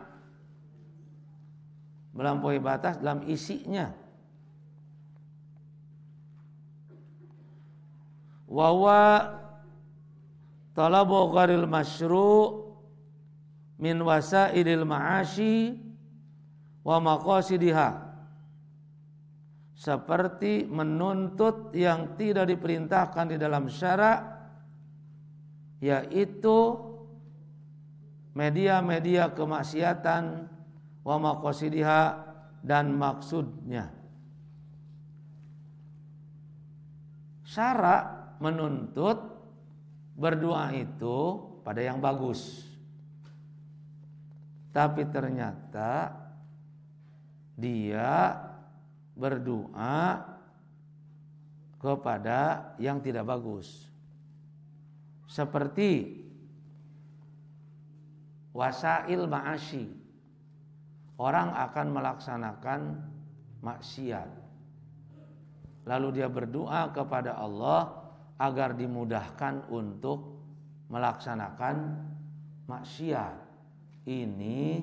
melampaui batas dalam isinya. Wa huwa talabu gharil masyru' min wasailil ma'ashi wa maqasidiha, seperti menuntut yang tidak diperintahkan di dalam syara', yaitu media-media kemaksiatan, wa maqasidiha, dan maksudnya. Syara' menuntut berdoa itu pada yang bagus. Tapi ternyata dia berdoa kepada yang tidak bagus. Seperti wasail ma'asyi. Orang akan melaksanakan maksiat. Lalu dia berdoa kepada Allah agar dimudahkan untuk melaksanakan maksiat. Ini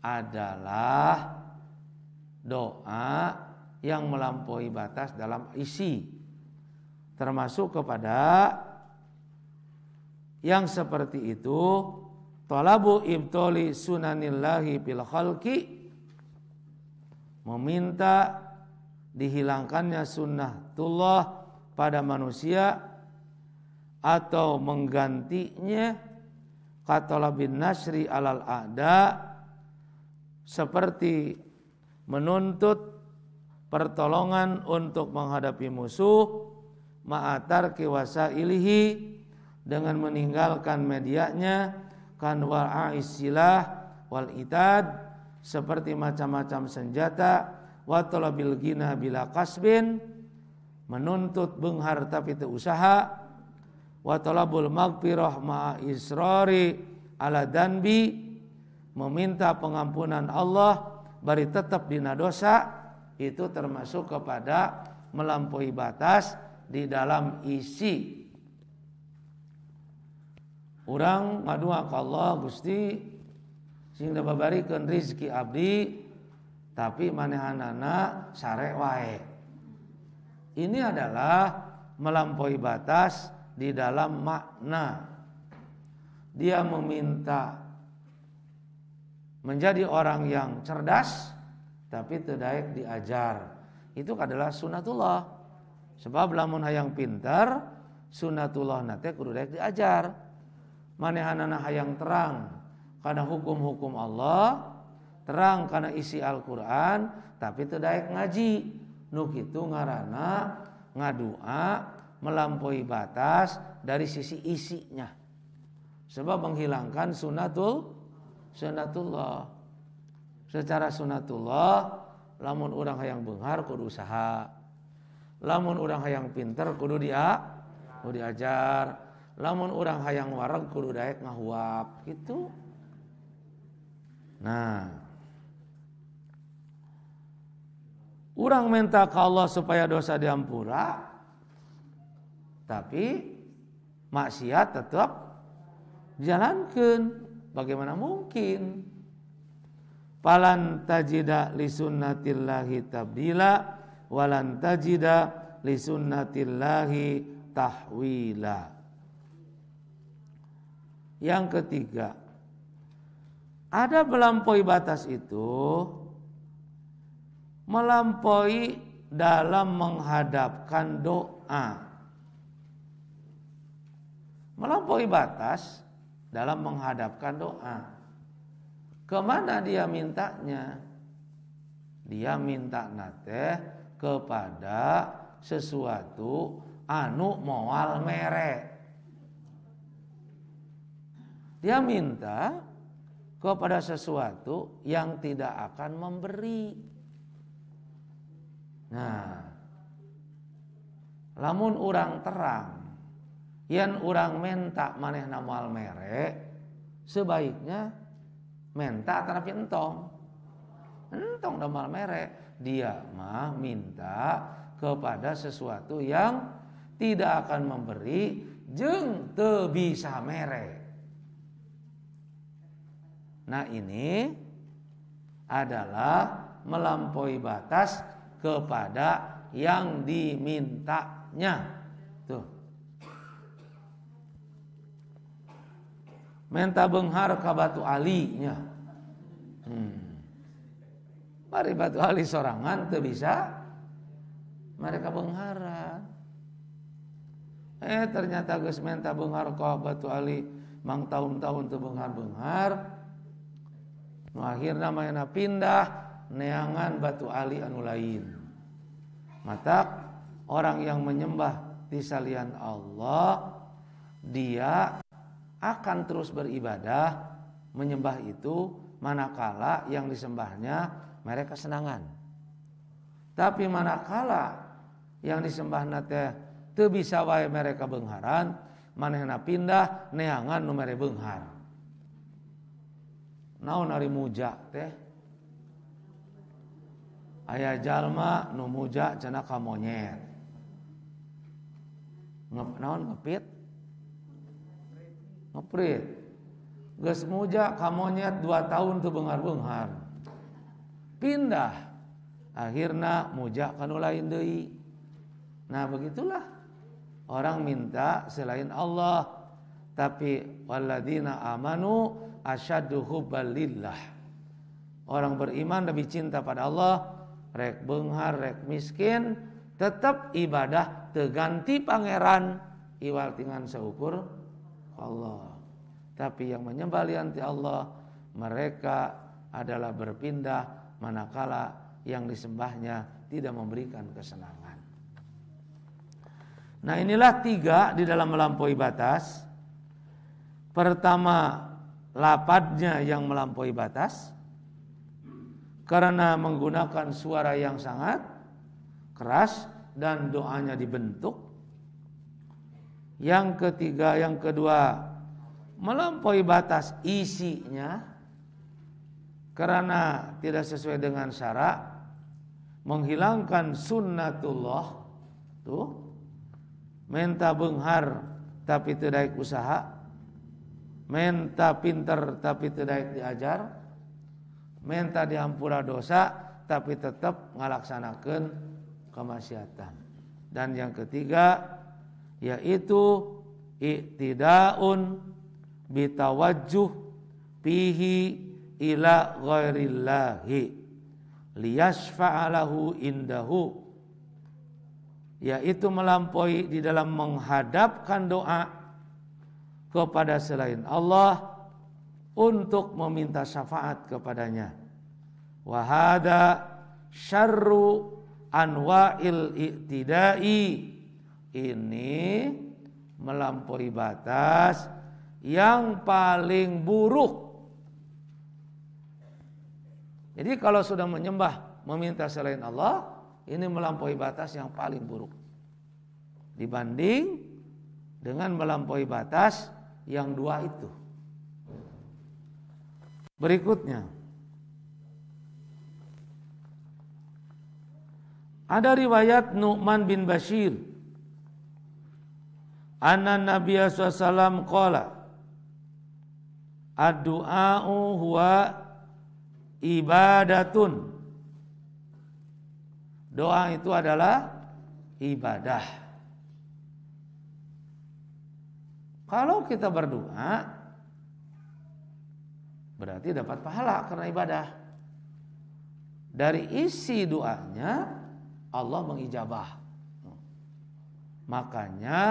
adalah doa yang melampaui batas dalam isi, termasuk kepada yang seperti itu talabu ibtoli sunanillahi fil khalqi, meminta dihilangkannya sunnatullah pada manusia atau menggantinya katalabin nasri alal a'da, seperti menuntut pertolongan untuk menghadapi musuh, ma'atar kiwasailihi, dengan meninggalkan medianya, kan wa'isilah wal itad, seperti macam-macam senjata, wa talabil ghina bila kasbin, menuntut benghar tapi itu usaha, wa talabul maghfirah ma'a israri ala danbi, meminta pengampunan Allah bari tetap dina dosa, itu termasuk kepada melampaui batas di dalam isi. Urang ngadua ka Allah, Gusti sing da babarikeun rezeki abdi tapi manehanana sare wae. Ini adalah melampaui batas di dalam makna. Dia meminta menjadi orang yang cerdas tapi teu daek diajar. Itu adalah sunatullah. Sebab lamun hayang pintar, sunatullah nate kudu daek diajar. Manehanana hayang terang kana hukum-hukum Allah, terang kana isi Al-Qur'an, tapi teu daek ngaji. Nu kitu ngaranna ngadua melampaui batas dari sisi isinya. Sebab menghilangkan sunatullah. Secara sunatullah, lamun urang hayang beunghar kudu usaha. Lamun urang hayang pinter kudu diajar. Lamun urang hayang wareg kudu daek ngahuap gitu. Nah, urang minta ke Allah supaya dosa diampura, tapi maksiat tetap jalankeun. Bagaimana mungkin? Falan tajida li sunnatillahi tabdila walan tajida li sunnatillahi tahwila. Yang ketiga, ada melampaui batas itu melampaui dalam menghadapkan doa. Melampaui batas dalam menghadapkan doa. Kemana dia mintanya? Dia minta nate kepada sesuatu anu moal mere. Dia minta kepada sesuatu yang tidak akan memberi. Nah, lamun urang terang, yen urang menta manehna moal mere, sebaiknya menta tapi entong da moal mere. Dia mah minta kepada sesuatu yang tidak akan memberi jeung teu bisa mere. Nah, ini adalah melampaui batas kepada yang dimintanya. Tuh. Menta beunghar ka Batu Ali-nya. Mari Batu Ali sorangan teu bisa mereka beungharan. Ternyata geus menta beunghar ka Batu Ali mang tahun-tahun teu beunghar-beunghar. Nu akhirna mayana pindah neangan Batu Ali anu lain. Mata orang yang menyembah di salian Allah, dia akan terus beribadah menyembah itu manakala yang disembahnya mereka kesenangan. Tapi manakala yang disembahna teh teu bisa wae mereka beungharan, manehna pindah neangan nu mere beunghar. Naon ari muja teh? Aya jalma nu muja cenah ka monyet. Naon ngepit? Ngeprit. geus muja ka monyet 2 tahun teu beunghar-beunghar. Pindah. Akhirna muja ka nu lain deui. Nah, begitulah orang minta selain Allah. Tapi walladzina amanu asyaddu hubbalillah. Orang beriman lebih cinta pada Allah, rek beunghar, rek miskin, tetap ibadah teganti pangeran iwal tingan seukur Allah. Tapi yang menyembah lianti Allah, mereka adalah berpindah manakala yang disembahnya tidak memberikan kesenangan. Nah, inilah 3 di dalam melampaui batas. Pertama, lafadznya yang melampaui batas karena menggunakan suara yang sangat keras dan doanya dibentuk. Yang ketiga, yang kedua, melampaui batas isinya karena tidak sesuai dengan syarat, menghilangkan sunnatullah. Tuh, minta beunghar tapi tidak usaha, minta pinter tapi tidak diajar, minta diampura dosa tapi tetap ngalaksanakeun kemaksiatan. Dan yang ketiga yaitu iktidaun bitawajjuh fihi ila ghairillahi liyashfa'alahu indahu, yaitu melampaui di dalam menghadapkan doa kepada selain Allah untuk meminta syafaat kepadanya. Wa hada syarru anwa'il i'tidai, ini melampaui batas yang paling buruk. Jadi kalau sudah menyembah meminta selain Allah, ini melampaui batas yang paling buruk dibanding dengan melampaui batas yang 2 itu. Berikutnya, ada riwayat Nu'man bin Bashir, anna Nabiya SAW qala ad-du'a'u huwa ibadatun. Doa itu adalah ibadah. Kalau kita berdoa berarti dapat pahala karena ibadah. Dari isi doanya Allah mengijabah. Makanya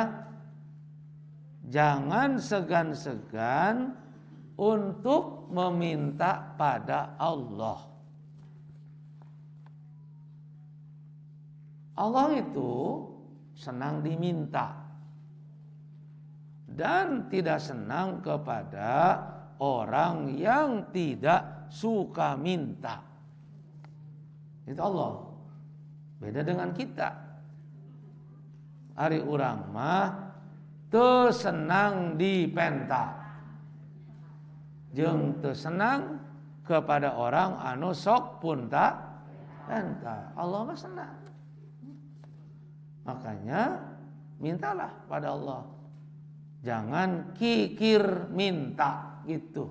jangan segan-segan untuk meminta pada Allah. Allah itu senang diminta dan tidak senang kepada orang yang tidak suka minta. Itu Allah. Beda dengan kita. Ari urang mah teu senang dipenta. Jeung teu senang kepada orang anu sok punta penta. Allah mah senang. Makanya mintalah pada Allah. Jangan kikir minta gitu.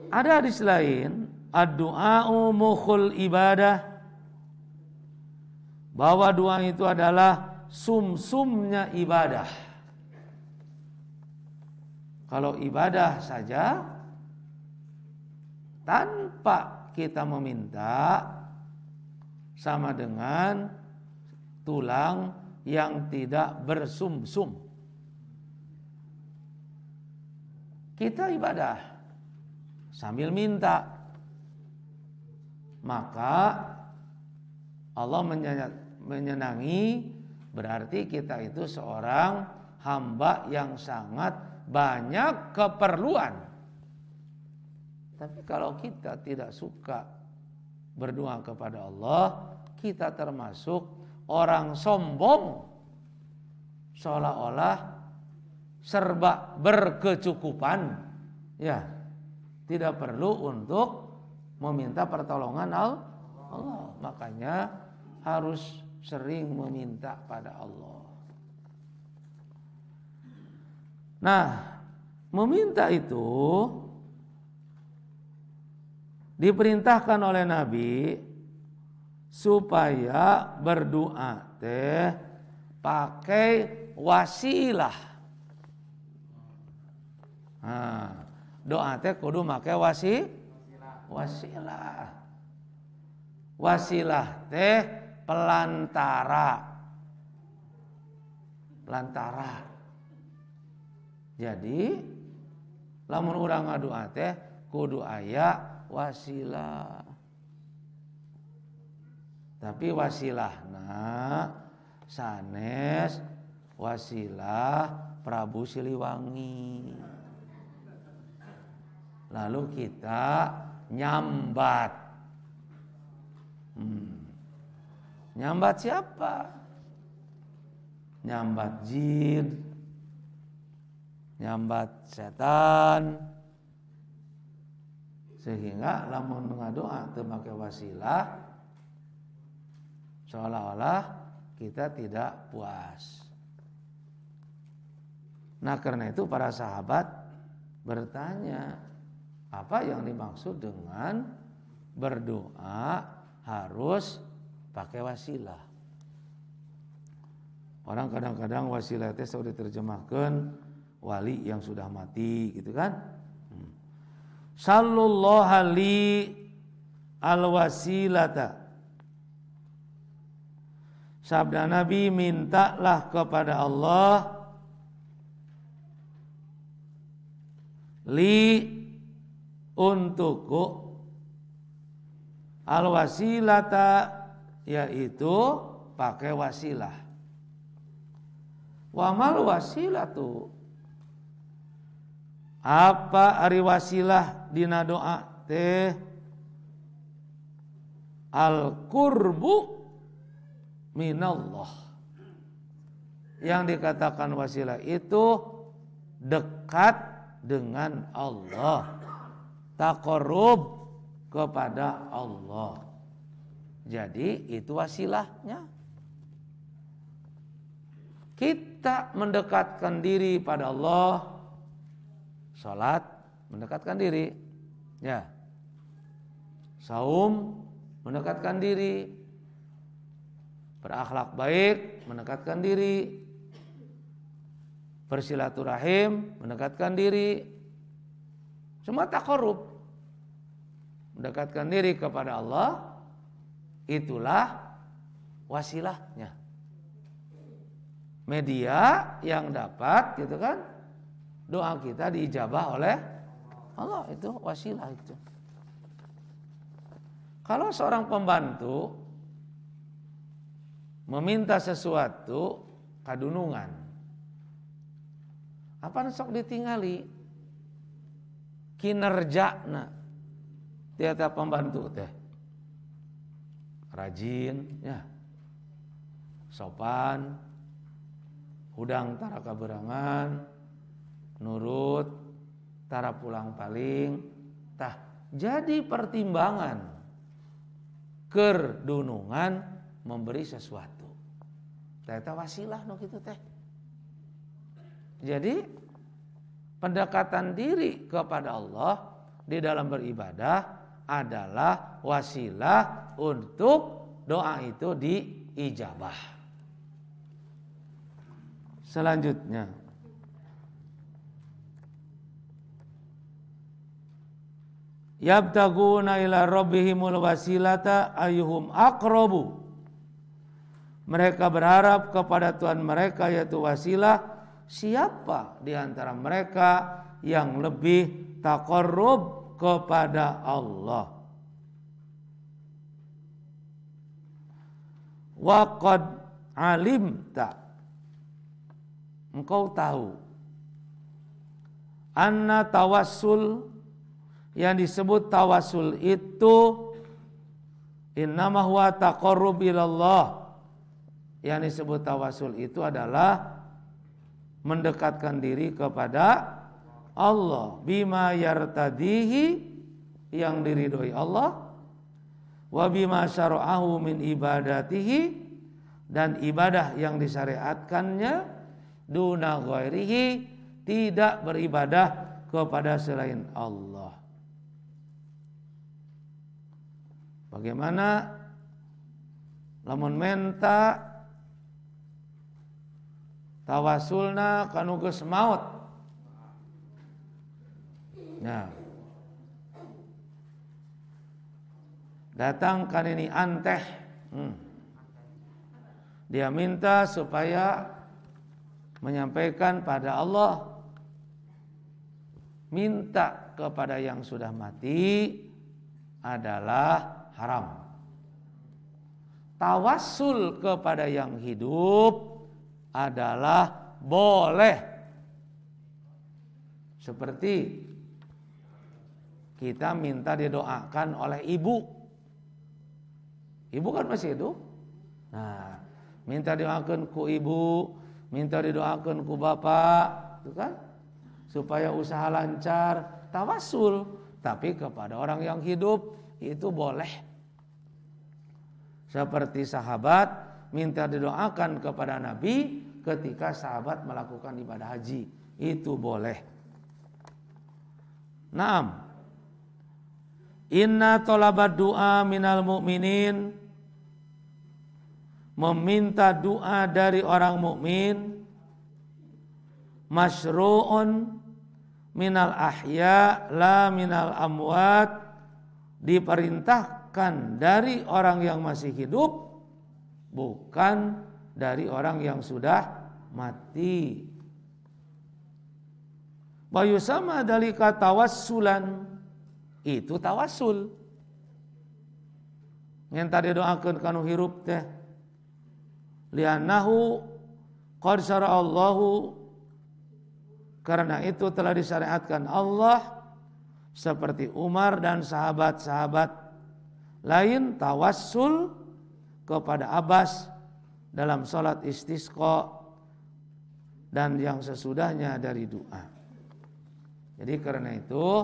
Ada hadis lain, ad-du'a'u mukhul ibadah, bahwa doa itu adalah sumsumnya ibadah. Kalau ibadah saja tanpa kita meminta sama dengan tulang yang tidak bersumsum. Kita ibadah sambil minta, maka Allah menyenangi, berarti kita itu seorang hamba yang sangat banyak keperluan. Tapi kalau kita tidak suka berdoa kepada Allah, kita termasuk orang sombong, seolah-olah serba berkecukupan. Ya, tidak perlu untuk meminta pertolongan Allah. Makanya harus sering meminta pada Allah. Nah, meminta itu diperintahkan oleh Nabi supaya berdoa teh pakai wasilah. Nah, doa teh kudu make wasilah. Wasilah teh pelantara. Jadi lamun urang ngadoa teh kudu aya wasilah. Tapi wasilahna sanes wasilah Prabu Siliwangi. Lalu kita nyambat. Nyambat siapa? Nyambat jin, nyambat setan. Sehingga lamun ngadoa teu make wasilah seolah-olah kita tidak puas. Nah, karena itu para sahabat bertanya, apa yang dimaksud dengan berdoa harus pakai wasilah? Orang kadang-kadang wasilah itu sudah diterjemahkan wali yang sudah mati gitu kan. Sallallahu li al-wasilata. Sabda Nabi, mintalah kepada Allah li untukku al-wasilata, yaitu pakai wasilah. Wa mal wasilatu, apa ari wasilah dina doa teh? Al qurbu minallah. Yang dikatakan wasilah itu dekat dengan Allah, taqarrub kepada Allah. Jadi itu wasilahnya. Kita mendekatkan diri pada Allah, salat mendekatkan diri, ya. Saum mendekatkan diri, berakhlak baik mendekatkan diri, bersilaturahim mendekatkan diri, semua taqarrub, mendekatkan diri kepada Allah, itulah wasilahnya. Media yang dapat gitu kan, doa kita diijabah oleh Allah, itu wasilah itu. Kalau seorang pembantu meminta sesuatu kadunungan, apa sok ditingali kinerjana tiap pembantu teh rajin ya, sopan, hudang tara kaberangan, nurut tara pulang paling, tah jadi pertimbangan kerdunungan memberi sesuatu. Eta wasilah no kitu teh. Jadi pendekatan diri kepada Allah di dalam beribadah adalah wasilah untuk doa itu diijabah. Selanjutnya, yabtaguna ila rabbihimul wasilata ayyuhum aqrabu. Mereka berharap kepada Tuhan mereka, yaitu wasilah, siapa di antara mereka yang lebih taqarrub kepada Allah. Wa qad alimta, engkau tahu, anna tawassul, yang disebut tawassul itu innama huwa taqarrub ilallah. Yang disebut tawassul itu adalah mendekatkan diri kepada Allah, bima yartadihi, yang diridhoi Allah, wa bima syara'ahu min ibadatihi, dan ibadah yang disyariatkannya, duna ghairihi, tidak beribadah kepada selain Allah. Bagaimana lamun menta tawasulna kanu geus maut. Nah, datang kan ini anteh. Dia minta supaya menyampaikan pada Allah, minta kepada yang sudah mati adalah haram. Tawassul kepada yang hidup adalah boleh. Seperti kita minta didoakan oleh ibu. Ibu kan masih hidup. Nah, minta didoakan ku ibu, minta didoakan ku bapak, itu kan? Supaya usaha lancar, tawassul. Tapi kepada orang yang hidup itu boleh. Seperti sahabat minta didoakan kepada Nabi ketika sahabat melakukan ibadah haji, itu boleh. Naam. Inna tolabad du'a minal mu'minin, meminta doa dari orang mukmin, masyru'un minal ahya la minal amwat, diperintahkan dari orang yang masih hidup, bukan dari orang yang sudah mati. Wa yusama dalika tawassulan, itu tawassul. Minta didoakeun kanu hirup teh, li'annahu qad syara'allahu, karena itu telah disyariatkan Allah, seperti Umar dan sahabat-sahabat lain tawassul kepada Abbas dalam salat istisqa dan yang sesudahnya dari doa. Jadi karena itu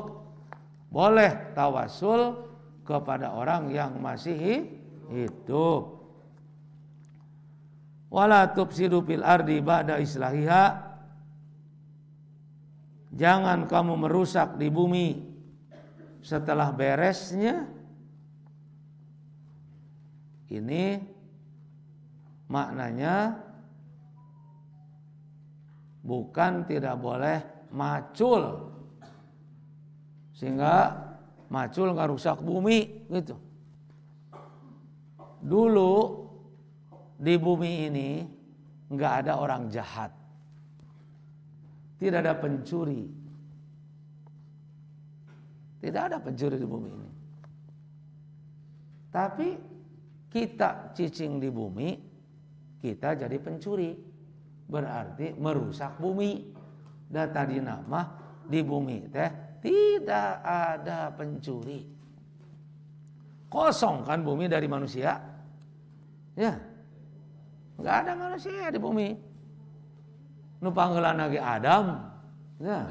boleh tawassul kepada orang yang masih hidup. Wala tufsidu fil ardi ba'da islahiha, jangan kamu merusak di bumi setelah beresnya. Ini maknanya bukan tidak boleh macul, sehingga macul nggak rusak bumi gitu. Dulu di bumi ini nggak ada orang jahat, tidak ada pencuri, tidak ada pencuri di bumi ini. Tapi kita cicing di bumi, kita jadi pencuri, berarti merusak bumi. Dan tadi nama di bumi teh tidak ada pencuri, kosong kan bumi dari manusia, ya nggak ada manusia di bumi. Nu panggeulana ge Adam, ya,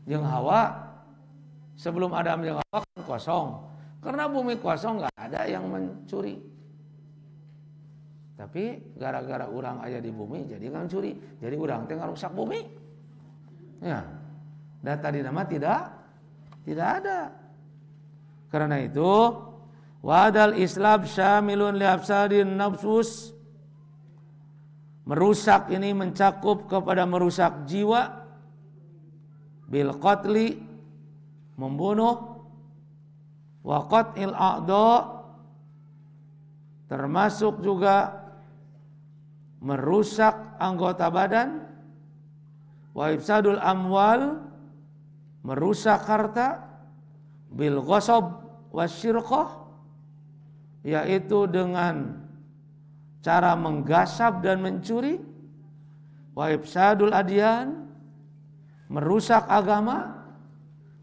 jeung Hawa. Sebelum Adam jeung Hawa kan kosong, karena bumi kosong nggak ada yang mencuri. Tapi gara-gara urang aya di bumi jadi kan curi. Jadi urang teh ngarusak bumi. Ya. Dan tadi nama tidak ada. Karena itu wadal Islam syamilun li afsadin nafsus. Merusak ini mencakup kepada merusak jiwa, bil qatli, membunuh, wa qat'il a'dha, termasuk juga merusak anggota badan, wa ifsadul amwal, merusak harta, bil ghasab wasyirqah, yaitu dengan cara menggasap dan mencuri, wa ifsadul adyan, merusak agama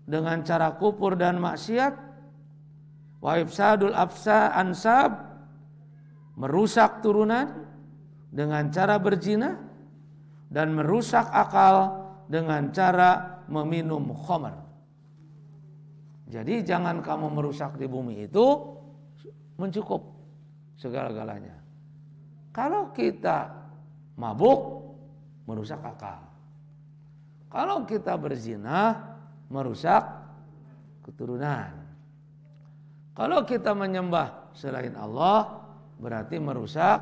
dengan cara kufur dan maksiat, wa ifsadul ansab, merusak turunan dengan cara berzina, dan merusak akal dengan cara meminum khamar. Jadi jangan kamu merusak di bumi itu mencukup segala-galanya. Kalau kita mabuk, merusak akal. Kalau kita berzina merusak keturunan. Kalau kita menyembah selain Allah berarti merusak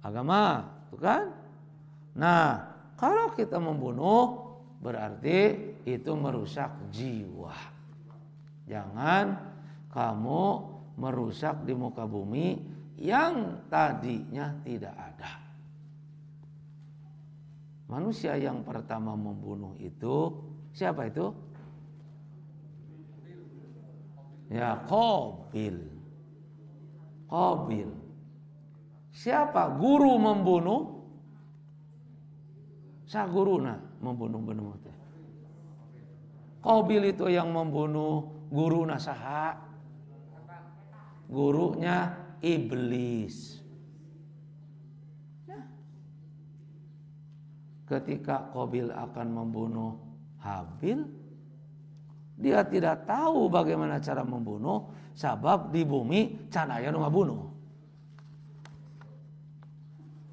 agama, tuh kan? Nah, kalau kita membunuh berarti itu merusak jiwa. Jangan kamu merusak di muka bumi yang tadinya tidak ada. Manusia yang pertama membunuh itu siapa itu? Ya, Qabil. Qabil. Siapa guru membunuh? Sa guruna membunuh teh. Qabil itu yang membunuh guruna saha? Gurunya iblis. Ketika Qabil akan membunuh Habil, dia tidak tahu bagaimana cara membunuh, sabab di bumi can aya nu ngabunuh.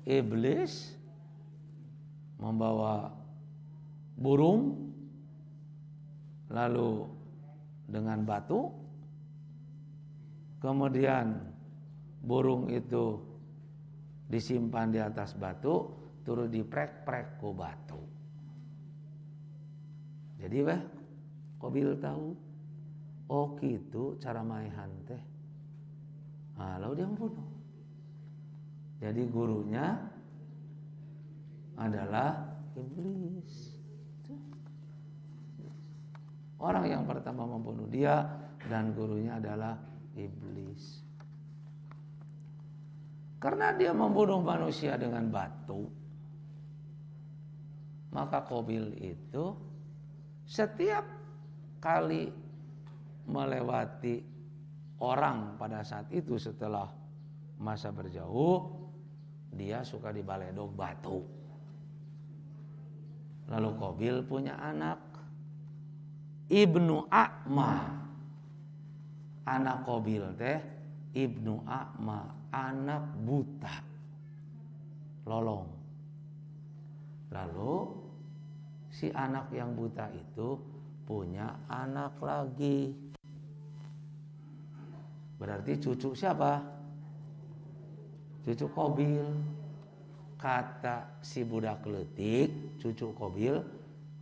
Iblis membawa burung lalu dengan batu, kemudian burung itu disimpan di atas batu, turut diprek-prek ku batu. Jadi Qabil tahu, oh gitu cara maehan teh. Lalu dia membunuh. Jadi gurunya adalah iblis. Orang yang pertama membunuh dia dan gurunya adalah iblis. Karena dia membunuh manusia dengan batu, maka Qabil itu setiap kali melewati orang pada saat itu setelah masa berjauh, dia suka dibaledog batu. Lalu Qabil punya anak Ibnu A'ma. Anak Qabil teh Ibnu A'ma, anak buta, lolong. Lalu si anak yang buta itu punya anak lagi. Berarti cucu siapa? Cucu Qabil. Kata si budak leutik, cucu Qabil,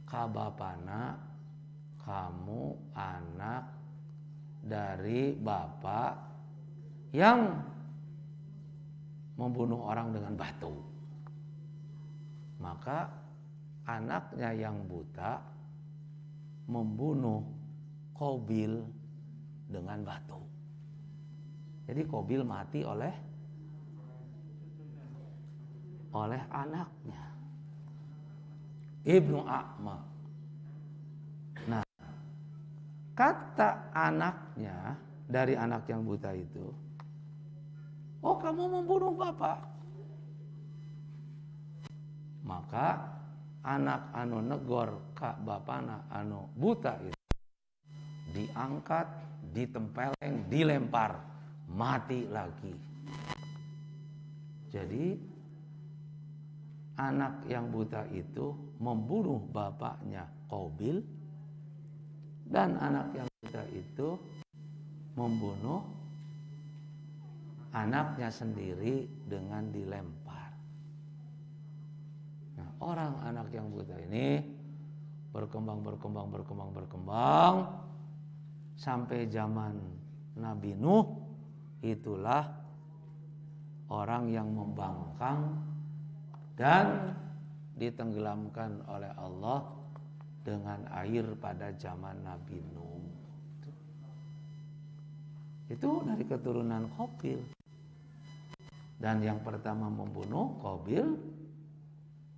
ka bapana, kamu anak dari bapak yang membunuh orang dengan batu. Maka anaknya yang buta membunuh Qabil dengan batu. Jadi Qabil mati oleh anaknya Ibnu A'ma. Nah, kata anaknya dari anak yang buta itu, oh kamu membunuh bapak. Maka anak anu negor ka bapana anu buta itu diangkat, ditempeleng, dilempar, mati lagi. Jadi anak yang buta itu membunuh bapaknya Qabil, dan anak yang buta itu membunuh anaknya sendiri dengan dilempar. Nah, orang anak yang buta ini berkembang sampai zaman Nabi Nuh. Itulah orang yang membangkang dan ditenggelamkan oleh Allah dengan air pada zaman Nabi Nuh. Itu dari keturunan Qabil. Dan yang pertama membunuh Qabil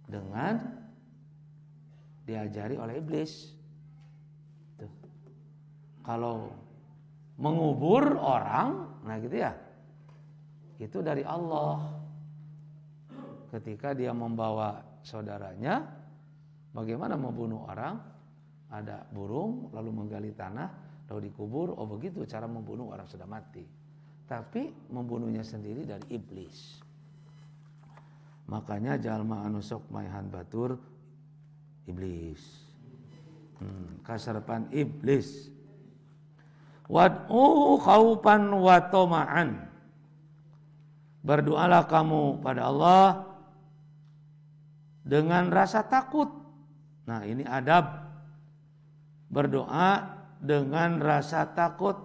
dengan diajari oleh iblis. Tuh. Kalau mengubur orang, nah gitu ya, itu dari Allah. Ketika dia membawa saudaranya, bagaimana membunuh orang? Ada burung, lalu menggali tanah, lalu dikubur. Oh begitu cara membunuh orang sudah mati. Tapi membunuhnya sendiri dari iblis. Makanya jalma anu sok maehan batur iblis. Kasarepan iblis. Wad'u khaufan wa tama'an. Berdoalah kamu pada Allah dengan rasa takut. Nah, ini adab berdoa dengan rasa takut.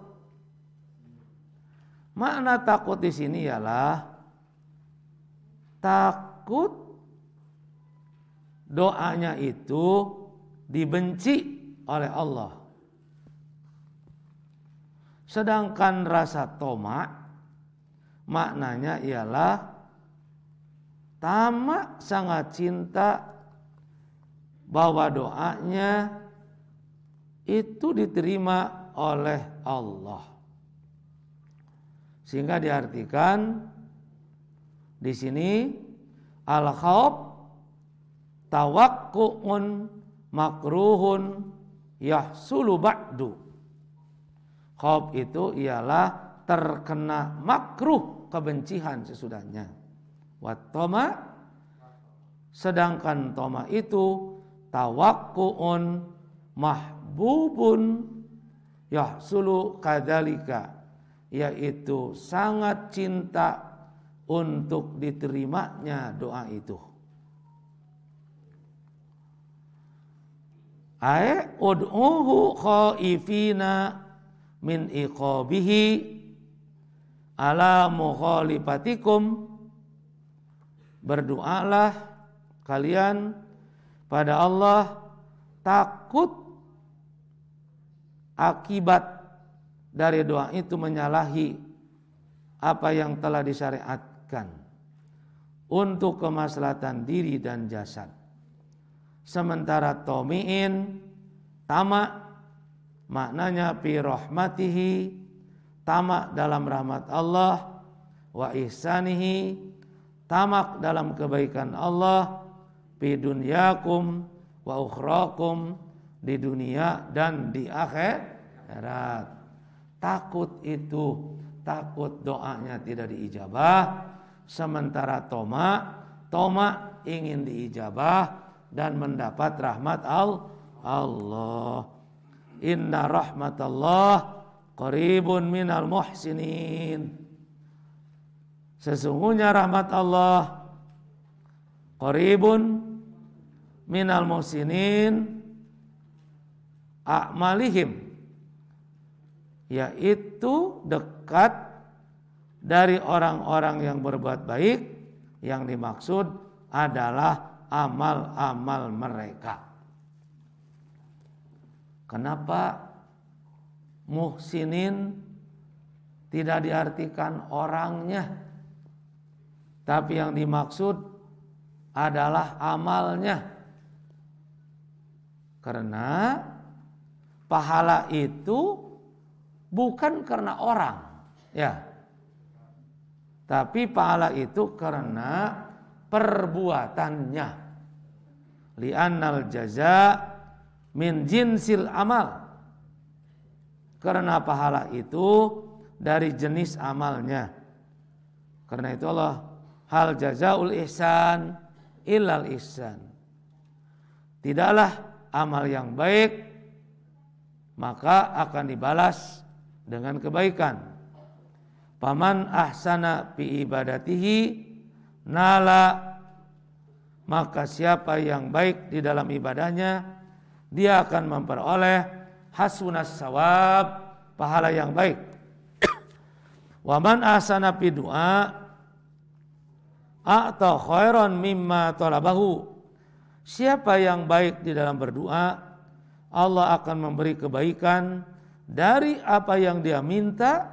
Makna takut di sini ialah takut doanya itu dibenci oleh Allah. Sedangkan rasa toma maknanya ialah tamak sangat cinta bahwa doanya itu diterima oleh Allah. Sehingga diartikan di sini al-khauf tawakku'un makruhun yahsulu ba'du. Khauf itu ialah terkena makruh, kebencian sesudahnya. Wattoma, sedangkan toma itu tawakku'un mahbubun yahsulu kadzalika, yaitu sangat cinta untuk diterimanya doa itu. Ai ud'uhu khaifina min iqabihi ala mukhalifatikum. Berdoalah kalian pada Allah takut akibat dari doa itu menyalahi apa yang telah disyariatkan untuk kemaslahatan diri dan jasad. Sementara tomi'in tamak maknanya fi rahmatihi, tamak dalam rahmat Allah, wa ihsanihi, tamak dalam kebaikan Allah, fi dunyakum wa ukhrakum, di dunia dan di akhirat. Takut itu, takut doanya tidak diijabah, sementara toma ingin diijabah dan mendapat rahmat Allah. Inna rahmatallah qaribun minal muhsinin. Sesungguhnya rahmat Allah qaribun minal muhsinin a'malihim, yaitu dekat dari orang-orang yang berbuat baik. Yang dimaksud adalah amal-amal mereka. Kenapa muhsinin tidak diartikan orangnya, tapi yang dimaksud adalah amalnya? Karena pahala itu bukan karena orang, ya, tapi pahala itu karena perbuatannya. Li'annal jaza min jinsil amal, karena pahala itu dari jenis amalnya. Karena itu Allah, hal jazaul ihsan illal ihsan, tidaklah amal yang baik maka akan dibalas dengan kebaikan. Paman ahsana fi ibadatihi nala, maka siapa yang baik di dalam ibadahnya dia akan memperoleh hasunas sawab, pahala yang baik. Wa man ahsana fi du'a a'ta khairan mimma talabahu, siapa yang baik di dalam berdoa, Allah akan memberi kebaikan dari apa yang dia minta,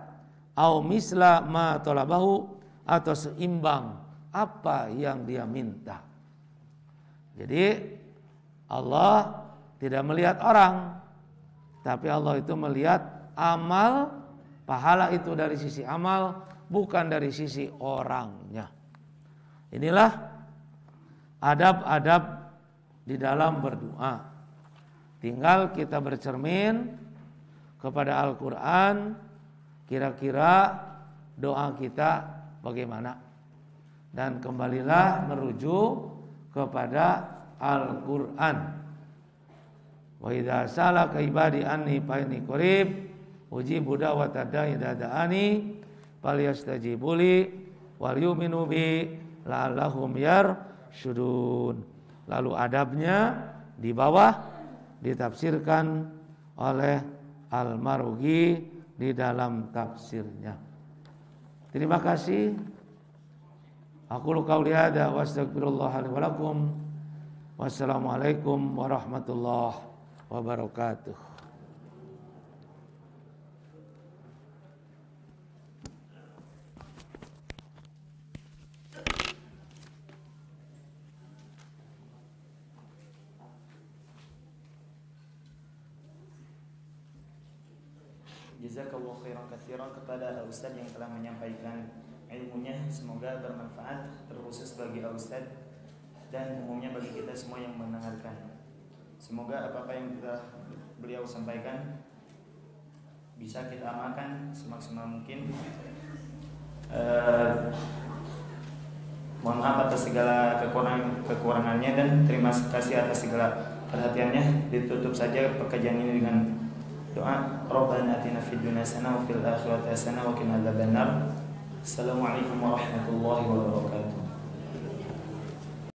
au misla ma talabahu, atau seimbang apa yang dia minta. Jadi Allah tidak melihat orang, tapi Allah itu melihat amal, pahala itu dari sisi amal, bukan dari sisi orangnya. Inilah adab-adab di dalam berdoa. Tinggal kita bercermin kepada Al-Quran, kira-kira doa kita bagaimana. Dan kembalilah merujuk kepada Al-Quran. Wa idza salaka ibadi anni fa inni qarib ujibu da'wata da'i idza da'ani falyastajibu li wal yu'minu bi la'allahum yarsyudun. Lalu adabnya di bawah ditafsirkan oleh Al-Marughi di dalam tafsirnya. Terima kasih. Aku qauli hadza wa astaghfirullah li wa lakum. Wassalamualaikum warahmatullahi wabarakatuh. Jazakallahu khairan katsiran kepada Ustaz yang telah menyampaikan ilmunya, semoga bermanfaat terkhusus bagi Ustaz dan umumnya bagi kita semua yang mendengarkan. Semoga apa-apa yang beliau sampaikan bisa kita amalkan semaksimal mungkin. Mohon maaf atas segala kekurangannya dan terima kasih atas segala perhatiannya. Ditutup saja pekerjaan ini dengan doa. Rabbana atina fid dunya hasanah wa fil akhirati hasanah wa qina adzabannar. Assalamualaikum warahmatullahi wabarakatuh.